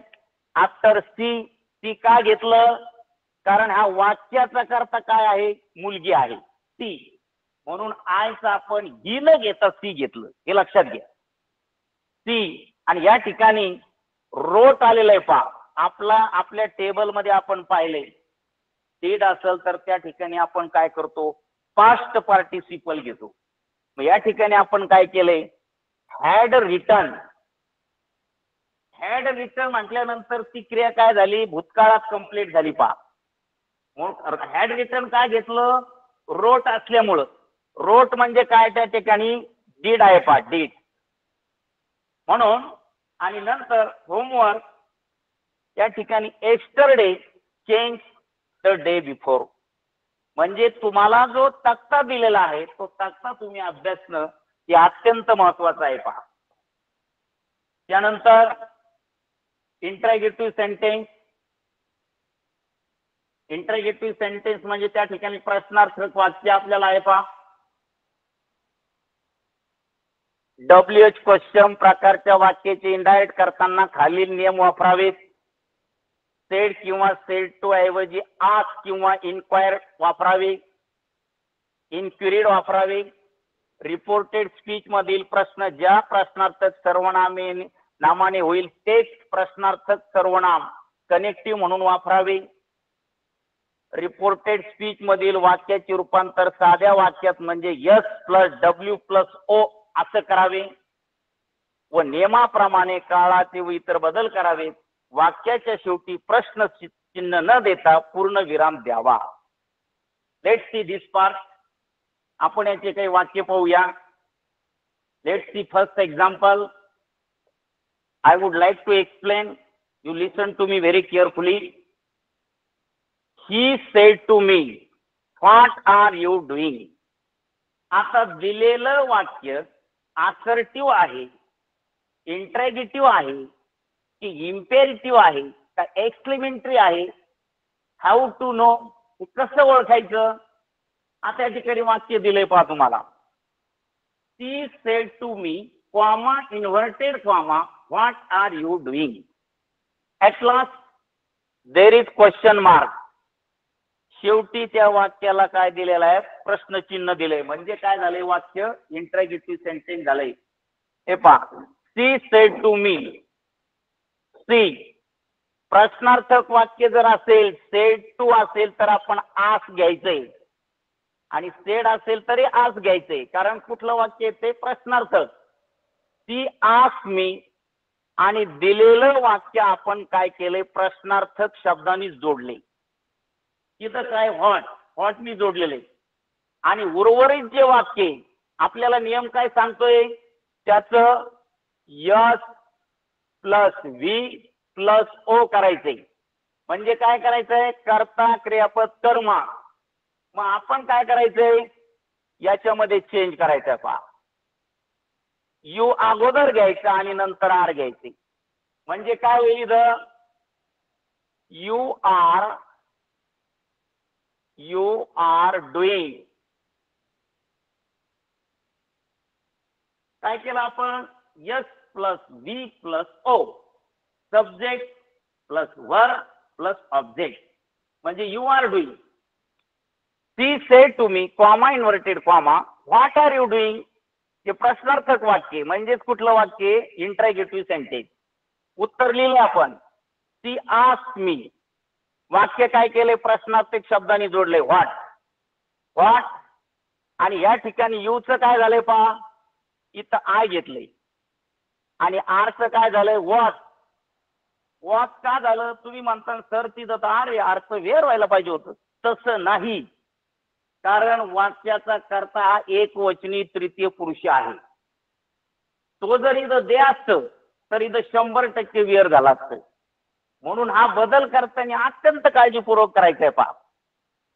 आफ्टर सी का घेतलं, कारण हा वाक्याचा करता काय आहे, मुलगी आहे ती, म्हणून आयचं आपण ही न घेता सी घेतलं, हे लक्षात घ्या. सी. आणि या ठिकाणी रोट आलेलं आहे पहा. आपल्या टेबल मध्ये आपण पाहिले डीड असेल तर त्या ठिकाणी आपण काय करतो, पास्ट पार्टिसिपल घेतो. मग या ठिकाणी आपण काय केलंय, हॅड रिटर्न. हॅड रिटर्न म्हटल्यानंतर ती क्रिया काय झाली, भूतकाळात कंप्लीट झाली पहा. मग हॅड रिटर्न काय घेतलं, रोट असल्यामुळं. रोट म्हणजे काय, त्या ठिकाणी डीड आहे पहा, डीड म्हणून. आणि नंतर होमवर्क या ठिकाणी yesterday change the day before. म्हणजे तुम्हाला जो तक्ता दिलेला आहे तो तक्ता तुम्ही अभ्यासणं हे अत्यंत महत्वाचं आहे पहा. त्यानंतर इंट्रॅगेटिव्ह सेंटेन्स. इंट्रॅगेटिव्ह सेंटेन्स म्हणजे त्या ठिकाणी प्रश्नार्थक वाक्य आपल्याला आहे पहा. WH क्वेश्चन प्रकारच्या वाक्याचे इनडायरेक्ट करताना खालील नियम वापरावेत. सेड किंवा सेड टू ऐवजी आस्क किंवा इन्क्वायर वापरावे. इन्क्युरीड वापरावे. रिपोर्टेड स्पीच मधील प्रश्न ज्या प्रश्नार्थक सर्वनामाने होईल तेच प्रश्नार्थक सर्वनाम कनेक्टिव्ह म्हणून वापरावे. रिपोर्टेड स्पीच मधील वाक्याचे रूपांतर साध्या वाक्यात म्हणजे S plus W plus O असं करावे व नियमाप्रमाणे काळाचे व इतर बदल करावे. वाक्याच्या शेवटी प्रश्न चिन्ह न देता पूर्ण विराम द्यावा. Let's see this part. आपण याचे काही वाक्य पाहूया. Let's see first example. I would like to explain. You listen to me very carefully. He said to me, what are you doing? आता दिलेलं वाक्य असर्टिव्ह आहे, इंट्रॅगेटिव्ह आहे की इम्पेरेटिव्ह आहे का एक्सक्लेमेटरी आहे, हाऊ टू नो, हे कसं ओळखायचं. आता या ठिकाणी वाक्य दिलंय पहा तुम्हाला. ती said to me comma inverted comma what are you doing. At last there is question mark. शेवटी त्या वाक्याला काय दिलेलं आहे, प्रश्नचिन्ह दिलंय. म्हणजे काय झालंय, वाक्य इंट्रॅगेटिव्ह सेंटेन्स झालंय. हे पहा, she said to me. She प्रश्नार्थक वाक्य जर असेल, सेड टू असेल तर आपण आस घ्यायचंय, आणि सेड असेल तरी आस घ्यायचंय, कारण कुठलं वाक्य ते प्रश्नार्थक. ती आस मी, आणि दिलेलं वाक्य आपण काय केलंय, प्रश्नार्थक शब्दांनी जोडले. तिथं काय व्हॉट मी जोडलेले. आणि उर्वरित जे वाक्य आपल्याला नियम काय सांगतोय, त्याचं S plus V plus O करायचंय. म्हणजे काय करायचंय, कर्ता क्रियापद कर्म. मग आपण काय करायचंय, याच्यामध्ये चेंज करायचं पहा. यू अगोदर घ्यायचं आणि नंतर आर घ्यायचे. म्हणजे काय होईल, यू आर डुईंग. काय केलं आपण, S plus V plus O, subject plus verb plus object, म्हणजे you are doing. She said to me comma inverted comma what are you doing. हे प्रश्नार्थक वाक्य म्हणजेच कुठलं वाक्य, इंट्रॅगेटिव्ह सेंटेन्स. उत्तर लिहिले आपण, सी आस्क्ड मी. वाक्य काय केले, प्रश्नार्थक शब्दांनी जोडले व्हॉट. आणि या ठिकाणी यूचं काय झालंय पहा, इथं आय घेतलंय आणि आरचं काय झालंय वॉच. वॉच का झालं तुम्ही म्हणता सर तिथं तर अरे आरचं वेअर व्हायला पाहिजे होतं. तसं नाही, कारण वाक्याचा कर्ता हा एकवचनी तृतीय पुरुष आहे. तो जर इथं दे असतं तर इथं 100% वेअर झाला असतं. म्हणून हा बदल करताना अत्यंत काळजीपूर्वक करायचा आहे. पहा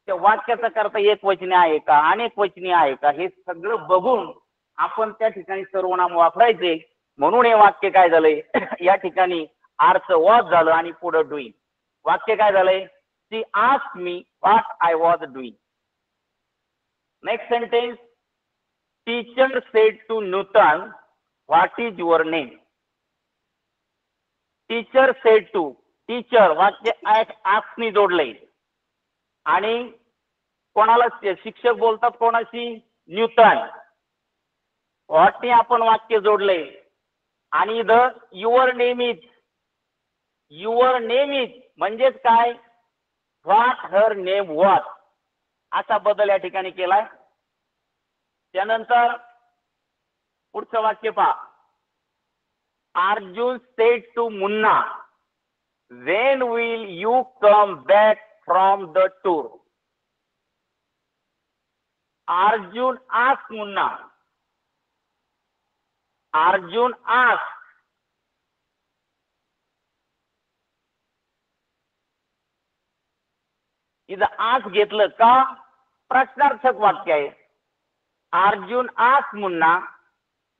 त्या वाक्याचा कर्ता एकवचनी आहे का अनेक वचनी आहे का हे सगळं बघून आपण त्या ठिकाणी सर्वनाम वापरायचे. म्हणून हे वाक्य काय झालंय या ठिकाणी आरचं वॉज झालं आणि पुढे डुईंग. वाक्य काय झालंय she asked me what I was doing. Next sentence teacher said to Newton what is your name. Teacher said to teacher वाक्य आस्कनी जोडलंय आणि कोणाला शिक्षक बोलतात कोणाशी न्यूटन. व्हॉटने आपण वाक्य जोडलंय आणि इथं your name is. Your name is म्हणजेच काय व्हॉट हर नेम वॉज असा बदल या ठिकाणी केलाय. त्यानंतर पुढचं वाक्य पहा Arjun said to Munna when will you come back from the tour. Arjun asked Munna. Arjun asked. इथं आस घेतलं का प्रश्नार्थक वाक्य आहे. अर्जुन आस्क मुन्ना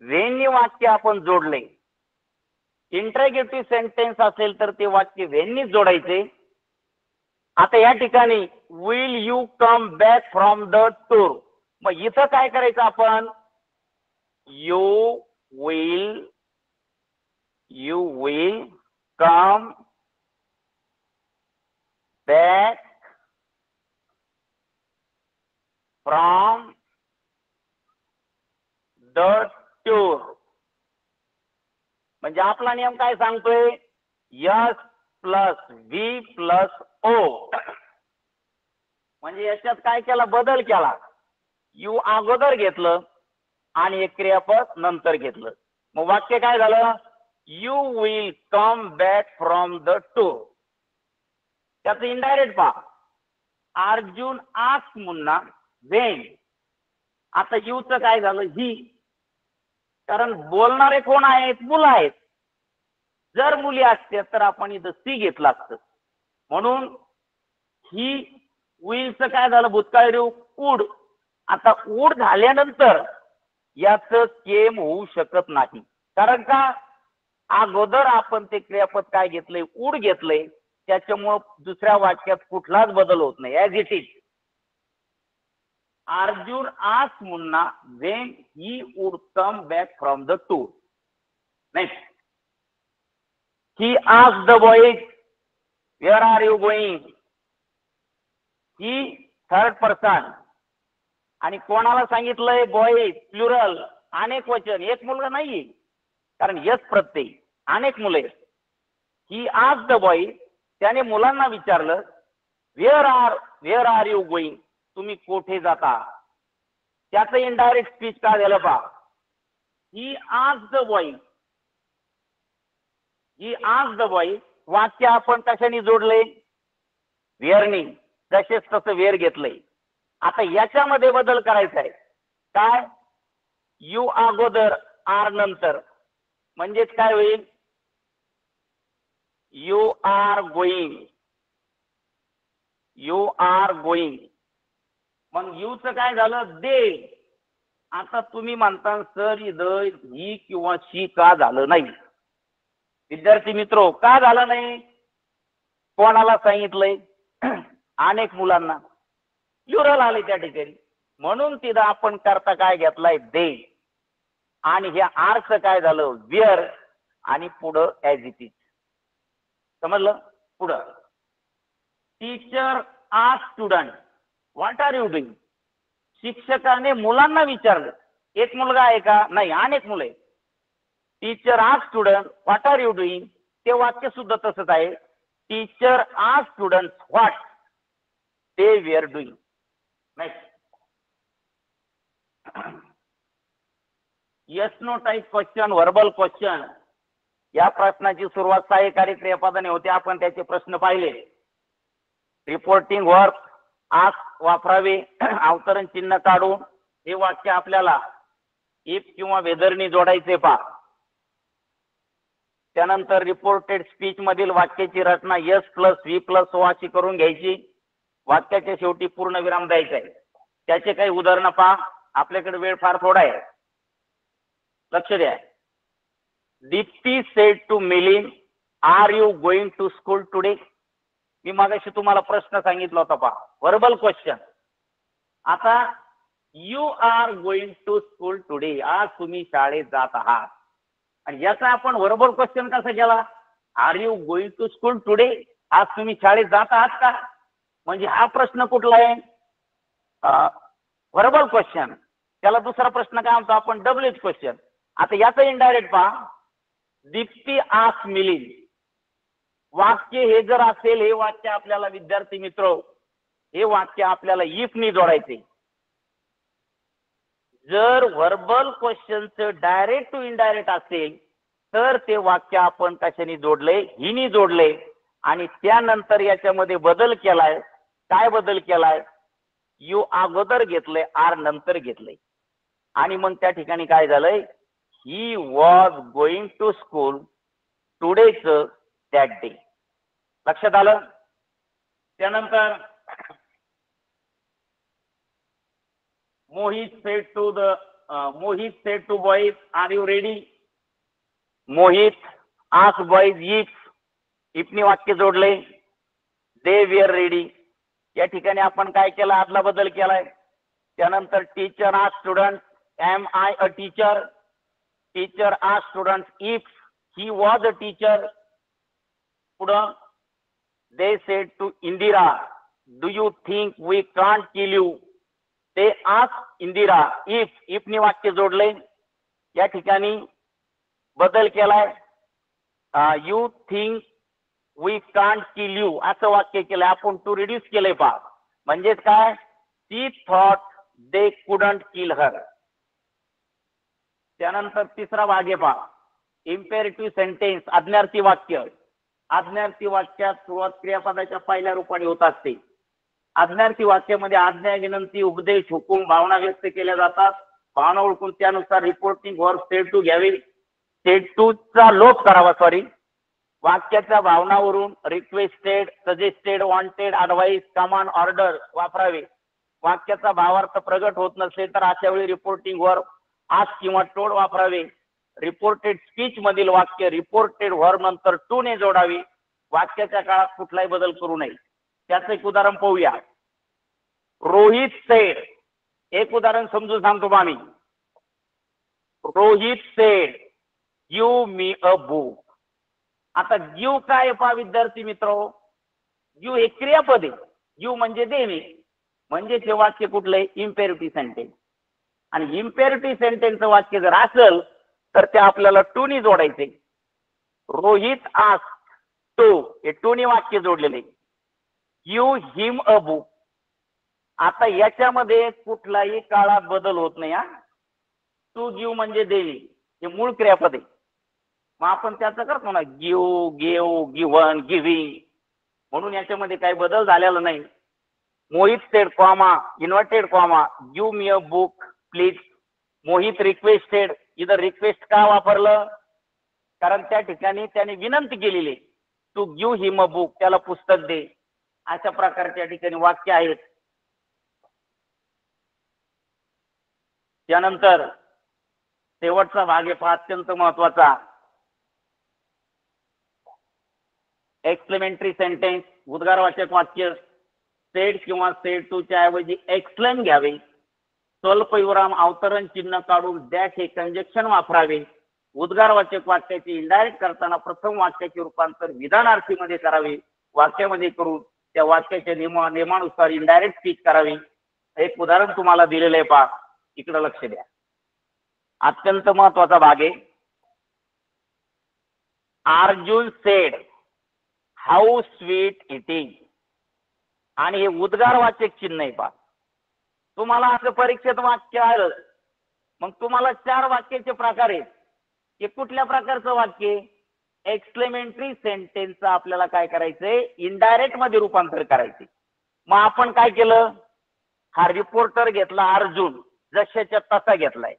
वेन वाक्य आपण जोडले. इंट्रॅगेटिव्ह सेंटेन्स असेल तर ते वाक्य वेननीच जोडायचे. आता या ठिकाणी will you come back from the tour. मग इथं काय करायचं आपण you will come back from the tour. म्हणजे आपला नियम काय सांगतोय S plus V plus O. म्हणजे याच्यात काय केला बदल केला. यू अगोदर घेतलं आणि एक क्रियापद नंतर घेतलं. मग वाक्य काय झालं you will come back from the tour. त्याचं इनडायरेक्ट पहा अर्जुन आस्क मुन्ना वेन. आता यूचं काय झालं ही, कारण बोलणारे कोण आहेत मुलं आहेत. जर मुली असते तर आपण इथं सी घेतलं असतं. म्हणून ही विलचं काय झालं भूतकाळ रूप उड. आता उड झाल्यानंतर याच केम होऊ शकत नाही. कारण का अगोदर आपण ते क्रियापद काय घेतलंय उड घेतलंय. त्याच्यामुळं दुसऱ्या वाक्यात कुठलाच बदल होत नाही as it is. Arjun ask Munna when he would come back from the tour. Next, he asked the boys, where are you going? He third person आणि कोणाला सांगितलंय बॉय प्लुरल अनेक वचन एक मुलगा नाहीये कारण यस प्रत्यय अनेक मुले. ही आस्क्ड द बॉय त्याने मुलांना विचारलं वेअर आर यू गोईंग तुम्ही कोठे जाता. त्याचं इनडायरेक्ट स्पीच काय झालं पहा ही आस्क्ड द बॉय. वाक्य आपण कशाने जोडले वेअरनी. जसेच तसं वेअर घेतलंय. आता याच्यामध्ये बदल करायचा आहे काय यू अगोदर आर नंतर. म्हणजेच काय होईल यू आर गोईंग. मग यूचं काय झालं दे. आता तुम्ही म्हणता सर इथं ही किंवा शी का झालं नाही. विद्यार्थी मित्रो का झालं नाही कोणाला सांगितलंय अनेक मुलांना प्लुरल आले त्या ठिकाणी. म्हणून तिथं आपण करता काय घेतलाय दे आणि हे आरचं काय झालं वेअर आणि पुढं ऍज इट इज. समजलं. पुढं teacher asked student what are you doing. शिक्षकाने मुलांना विचारलं. एक मुलगा आहे का नाही अनेक मुले. Teacher asked student what are you doing. ते वाक्य सुद्धा तसंच आहे. Teacher asked student what they were doing. Next yes no type question, verbal question. या प्रश्नाची सुरुवात सहाय्यकारी क्रियापदाने होते. आपण त्याचे प्रश्न पाहिले. रिपोर्टिंग वर्क आस्क वापरावे. अवतरण चिन्ह काढून हे वाक्य आपल्याला इफ किंवा वेदरनी जोडायचे पहा. त्यानंतर रिपोर्टेड स्पीच मधील वाक्याची रचना S plus V plus O अशी करून घ्यायची. वाक्याच्या शेवटी पूर्णविराम द्यायचा आहे. त्याचे काही उदाहरणं पहा. आपल्याकडे वेळ फार थोडा आहे, लक्ष द्या. Dipti said to Milind, are you going to school today? मी मागाशी तुम्हाला प्रश्न सांगितला होता पहा, व्हर्बल क्वेश्चन. आता you are going to school today, आज तुम्ही शाळेत जात आहात. आणि याचा आपण व्हर्बल क्वेश्चन कसा केला? Are you going to school today, आज तुम्ही शाळेत जात आहात का? म्हणजे हा प्रश्न कुठला आहे? Verbal question. त्याला दुसरा प्रश्न काय म्हणतो आपण? WH question. आता याचा इनडायरेक्ट पहा. दीप्ती आस्क मिलिंद. वाक्य हे जर असेल, हे वाक्य आपल्याला विद्यार्थी मित्र, हे वाक्य आपल्याला इफ नी जोडायचे. जर व्हर्बल क्वेश्चनचं डायरेक्ट टू इनडायरेक्ट असेल तर ते वाक्य आपण कशाने जोडले? हिनी जोडले. आणि त्यानंतर याच्यामध्ये बदल केलाय. काय बदल केलाय? यू अगोदर घेतलंय, आर नंतर घेतलंय. आणि मग त्या ठिकाणी काय झालंय? He was going to school टुडेच दॅट डे. लक्षात आलं? त्यानंतर Mohit said to boys, are you ready? Mohit ask boys इफनी वाक्य जोडले. They were ready. या ठिकाणी आपण काय केलं? आदला बदल केलाय. त्यानंतर teacher ask student, am I a teacher? Teacher ask student if he was a teacher. पुढं they said to Indira, do you think we can't kill you? ते आस्क इंदिरा इफनी वाक्य जोडले. या ठिकाणी बदल केलाय. You think we can't kill you असं वाक्य केलंय. आपण टू रिड्यूस केलंय पहा. म्हणजेच काय? ती थॉट दे कुडंट किल हर. त्यानंतर तिसरा भाग आहे पहा, इम्पेरेटिव्ह सेंटेन्स, आज्ञार्थी वाक्य. आज्ञार्थी वाक्यात सुरुवात क्रियापदाच्या पहिल्या रूपाने होत असते. आज्ञार्थी वाक्यामध्ये आज्ञा, विनंती, उपदेश, हुकूम, भावना व्यक्त केल्या जातात. भावना ओळखून त्यानुसार रिपोर्टिंग वर्ब सेड टू घ्यावी. सेड टू चा लोप करावा. वाक्याच्या भावनावरून requested, suggested, wanted, advise, command, order वापरावे. वाक्याचा भावार्थ प्रगट होत नसेल तर अशा वेळी रिपोर्टिंग वर्ब आस्क किंवा टोल्ड वापरावे. रिपोर्टेड स्पीच मधील वाक्य रिपोर्टेड वर्ब नंतर टू ने जोडावी. वाक्याच्या काळात कुठलाही बदल करू नये. त्याचं एक उदाहरण पाहूया. रोहित सेड, एक उदाहरण समजून सांगतो बा मी. Rohit said give me a book. आता गिव्ह काय पहा विद्यार्थी मित्र? गिव्ह हे क्रियापद आहे. गिव्ह म्हणजे देणे. म्हणजे ते वाक्य कुठलंय? Imperative sentence. आणि इम्पेरेटिव्ह सेंटेन्सचं वाक्य जर असेल तर ते आपल्याला टू नी जोडायचे. रोहित आस्क टू, हे टू नी वाक्य जोडलेले. Give him a book. आता याच्यामध्ये कुठलाही काळात बदल होत नाही. टू गिव्ह म्हणजे देणे, हे मूळ क्रियापद आहे. मग आपण त्याचं करतो ना, गिव्ह, गिव्ह, गिव्हन, गिव्हिंग. म्हणून याच्यामध्ये काही बदल झालेला नाही. Mohit said comma inverted comma give me a book please. Mohit requested, इथं रिक्वेस्ट का वापरलं? कारण त्या ठिकाणी त्याने विनंती केलेली to give him a book, त्याला पुस्तक दे. अशा प्रकारच्या ठिकाणी वाक्य आहेत. त्यानंतर शेवटचा भाग आहे पहा, अत्यंत महत्वाचा, एक्सक्लेमेंटरी सेंटेन्स, उद्गारवाचक वाक्य. सेड किंवा सेड टू च्या ऐवजी एक्सक्लेम घ्यावे. स्वल्पविराम, अवतरण चिन्ह काढून दॅट हे कंजक्शन वापरावे. उद्गारवाचक वाक्याचे इनडायरेक्ट करताना प्रथम वाक्याचे रूपांतर विधानार्थीमध्ये करावे. वाक्यामध्ये करून त्या वाक्याच्या नियमानुसार इनडायरेक्ट स्पीच करावी. एक उदाहरण तुम्हाला दिलेलं आहे पहा, इकडे लक्ष द्या. अत्यंत महत्वाचा भाग आहे. Arjun sed how sweet it is. आणि हे उद्गारवाचक चिन्ह आहे पहा. तुम्हाला असं परीक्षेत वाक्य आलं मग तुम्हाला 4 वाक्याचे प्रकार आहेत. हे कुठल्या प्रकारचं वाक्य? एक्सक्लेमेंटरी सेंटेन्सचं आपल्याला काय करायचंय? इनडायरेक्ट मध्ये रूपांतर करायचे. मग आपण काय केलं? हा रिपोर्टर घेतला अर्जुन, जशाच्या तसा घेतलाय.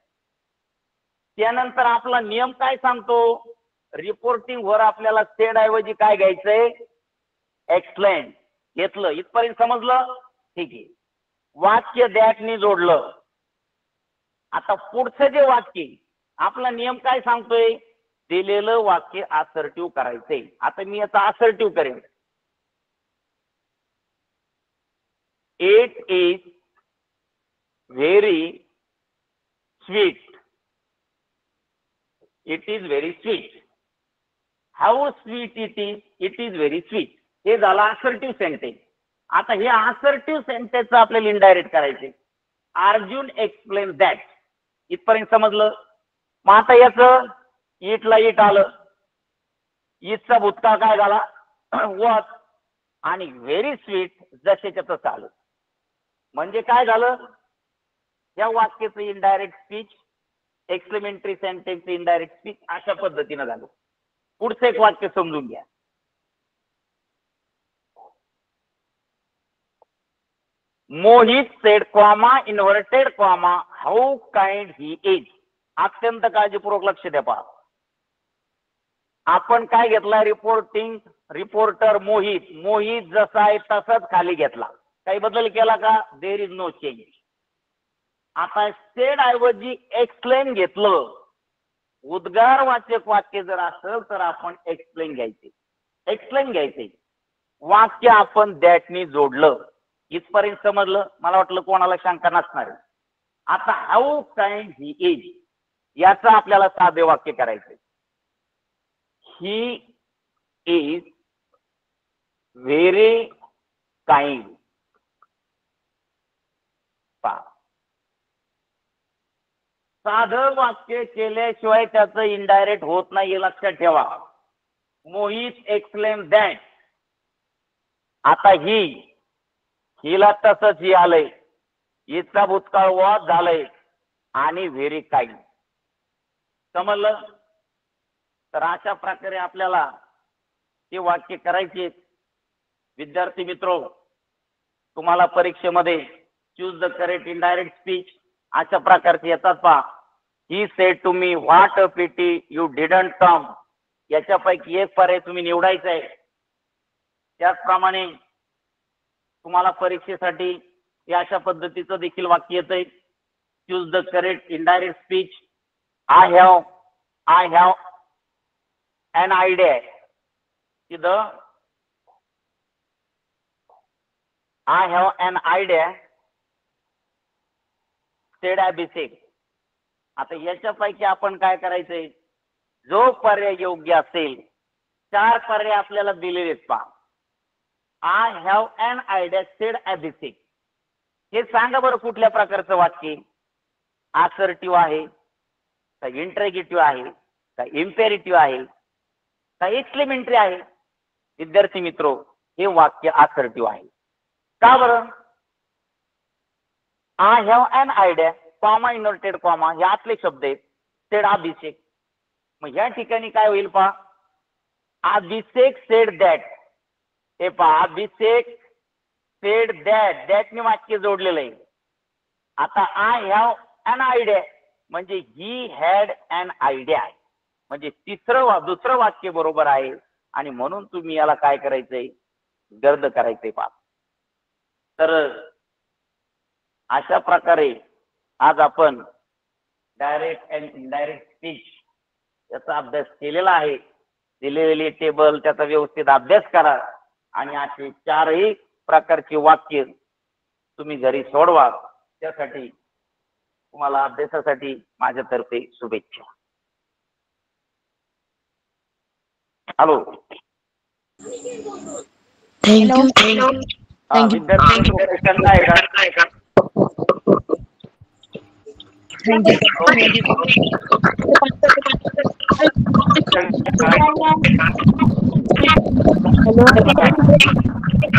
त्यानंतर आपला नियम काय सांगतो? रिपोर्टिंग वर आपल्याला सेड ऐवजी काय घ्यायचंय? एक्सप्लेन घेतलं. इथपर्यंत समजलं? ठीक आहे. वाक्य दॅटनी जोडलं. आता पुढचं जे वाक्य, आपला नियम काय सांगतोय? दिलेलं वाक्य असर्टिव्ह करायचंय. आता मी याचा असर्टिव्ह करेन. It is very sweet. It is very sweet. How sweet it is? It is very sweet. हे झालं असर्टिव्ह सेंटेन्स. आता हे असर्टिव्ह सेंटेन्स आपल्याला इनडायरेक्ट करायचे. Arjun explain that. इथपर्यंत समजलं? मग आता याचं इटला इट आलं. इटचा भूतकाळ काय झाला? वॉज. आणि व्हेरी स्वीट जसेच्या तसं आलं. म्हणजे काय झालं? या वाक्याचं indirect speech, exclamatory sentence indirect speech अशा पद्धतीनं झालं. पुढचं एक वाक्य समजून घ्या. Mohit said comma inverted comma how kind he is. अत्यंत काळजीपूर्वक लक्ष द्या. पहा, आपण काय घेतला? रिपोर्टर मोहित. मोहित जसा आहे तसाच खाली घेतला. काही बदल केला का? There is no change. आता सेड ऐवजी एक्सप्लेन घेतलं. उद्गारवाचक वाक्य जर असेल तर आपण एक्सप्लेन घ्यायचे. वाक्य आपण दॅटनी जोडलं. इथपर्यंत समजलं? मला वाटलं कोणाला शंका नसणार. आता हाऊ काइंड ही इज याचं आपल्याला साधे वाक्य करायचंय. He is very kind. साधं वाक्य केल्याशिवाय त्याचं इनडायरेक्ट होत नाही हे लक्षात ठेवा. Mohit explain that. आता हिला तसंच ही आलंय. हिचा भूतकाळ वॉज झालंय आणि व्हेरी काइंड. समजलं? तर अशा प्रकारे आपल्याला हे वाक्य करायचे. विद्यार्थी मित्रो, तुम्हाला परीक्षेमध्ये choose the correct indirect speech अशा प्रकारचे येतात. पहा, he said to me what a pity you didn't come. याच्यापैकी एक पर्याय तुम्ही निवडायचा आहे. त्याचप्रमाणे तुम्हाला परीक्षेसाठी या अशा पद्धतीचं देखील वाक्य येतंय. Choose the correct indirect speech. I have an idea. I have an idea said Abhishek. आता याच्यापैकी आपण काय करायचंय? जो पर्याय योग्य असेल, 4 पर्याय आपल्याला दिलेले आहेत. पहा, I have an idea said Abhishek. हे सांगा बरं कुठल्या प्रकारचं वाक्य? असर्टिव्ह आहे का इंटरेगेटिव्ह आहे का इम्पेरेटिव्ह आहे का एक्सप्लेमेंटरी आहे? विद्यार्थी मित्रो, हे वाक्य असर्टिव्ह आहे. का बरं? I have an idea comma inverted comma हे आतले शब्द आहेत. सेड अभिषेक. मग या ठिकाणी काय होईल? पहा, अभिषेक सेड दॅट. हे पहा, अभिषेक सेड दॅट. दॅटने वाक्य जोडलेलं आहे. आता आय हॅव एन आयडिया म्हणजे ही हॅड एन आयडिया. म्हणजे दुसरं वाक्य बरोबर आहे आणि म्हणून तुम्ही याला काय करायचंय? गर्द करायचंय. पहा, तर अशा प्रकारे आज आपण डायरेक्ट अँड इनडायरेक्ट स्पीच याचा अभ्यास केलेला आहे. दिलेले टेबल त्याचा व्यवस्थित अभ्यास करा आणि अशी 4ही प्रकारची वाक्य तुम्ही घरी सोडवा. त्यासाठी तुम्हाला अभ्यासासाठी माझ्यातर्फे शुभेच्छा. Hello, thank you. विद्यार्थी शंका आहे का? हॅलो.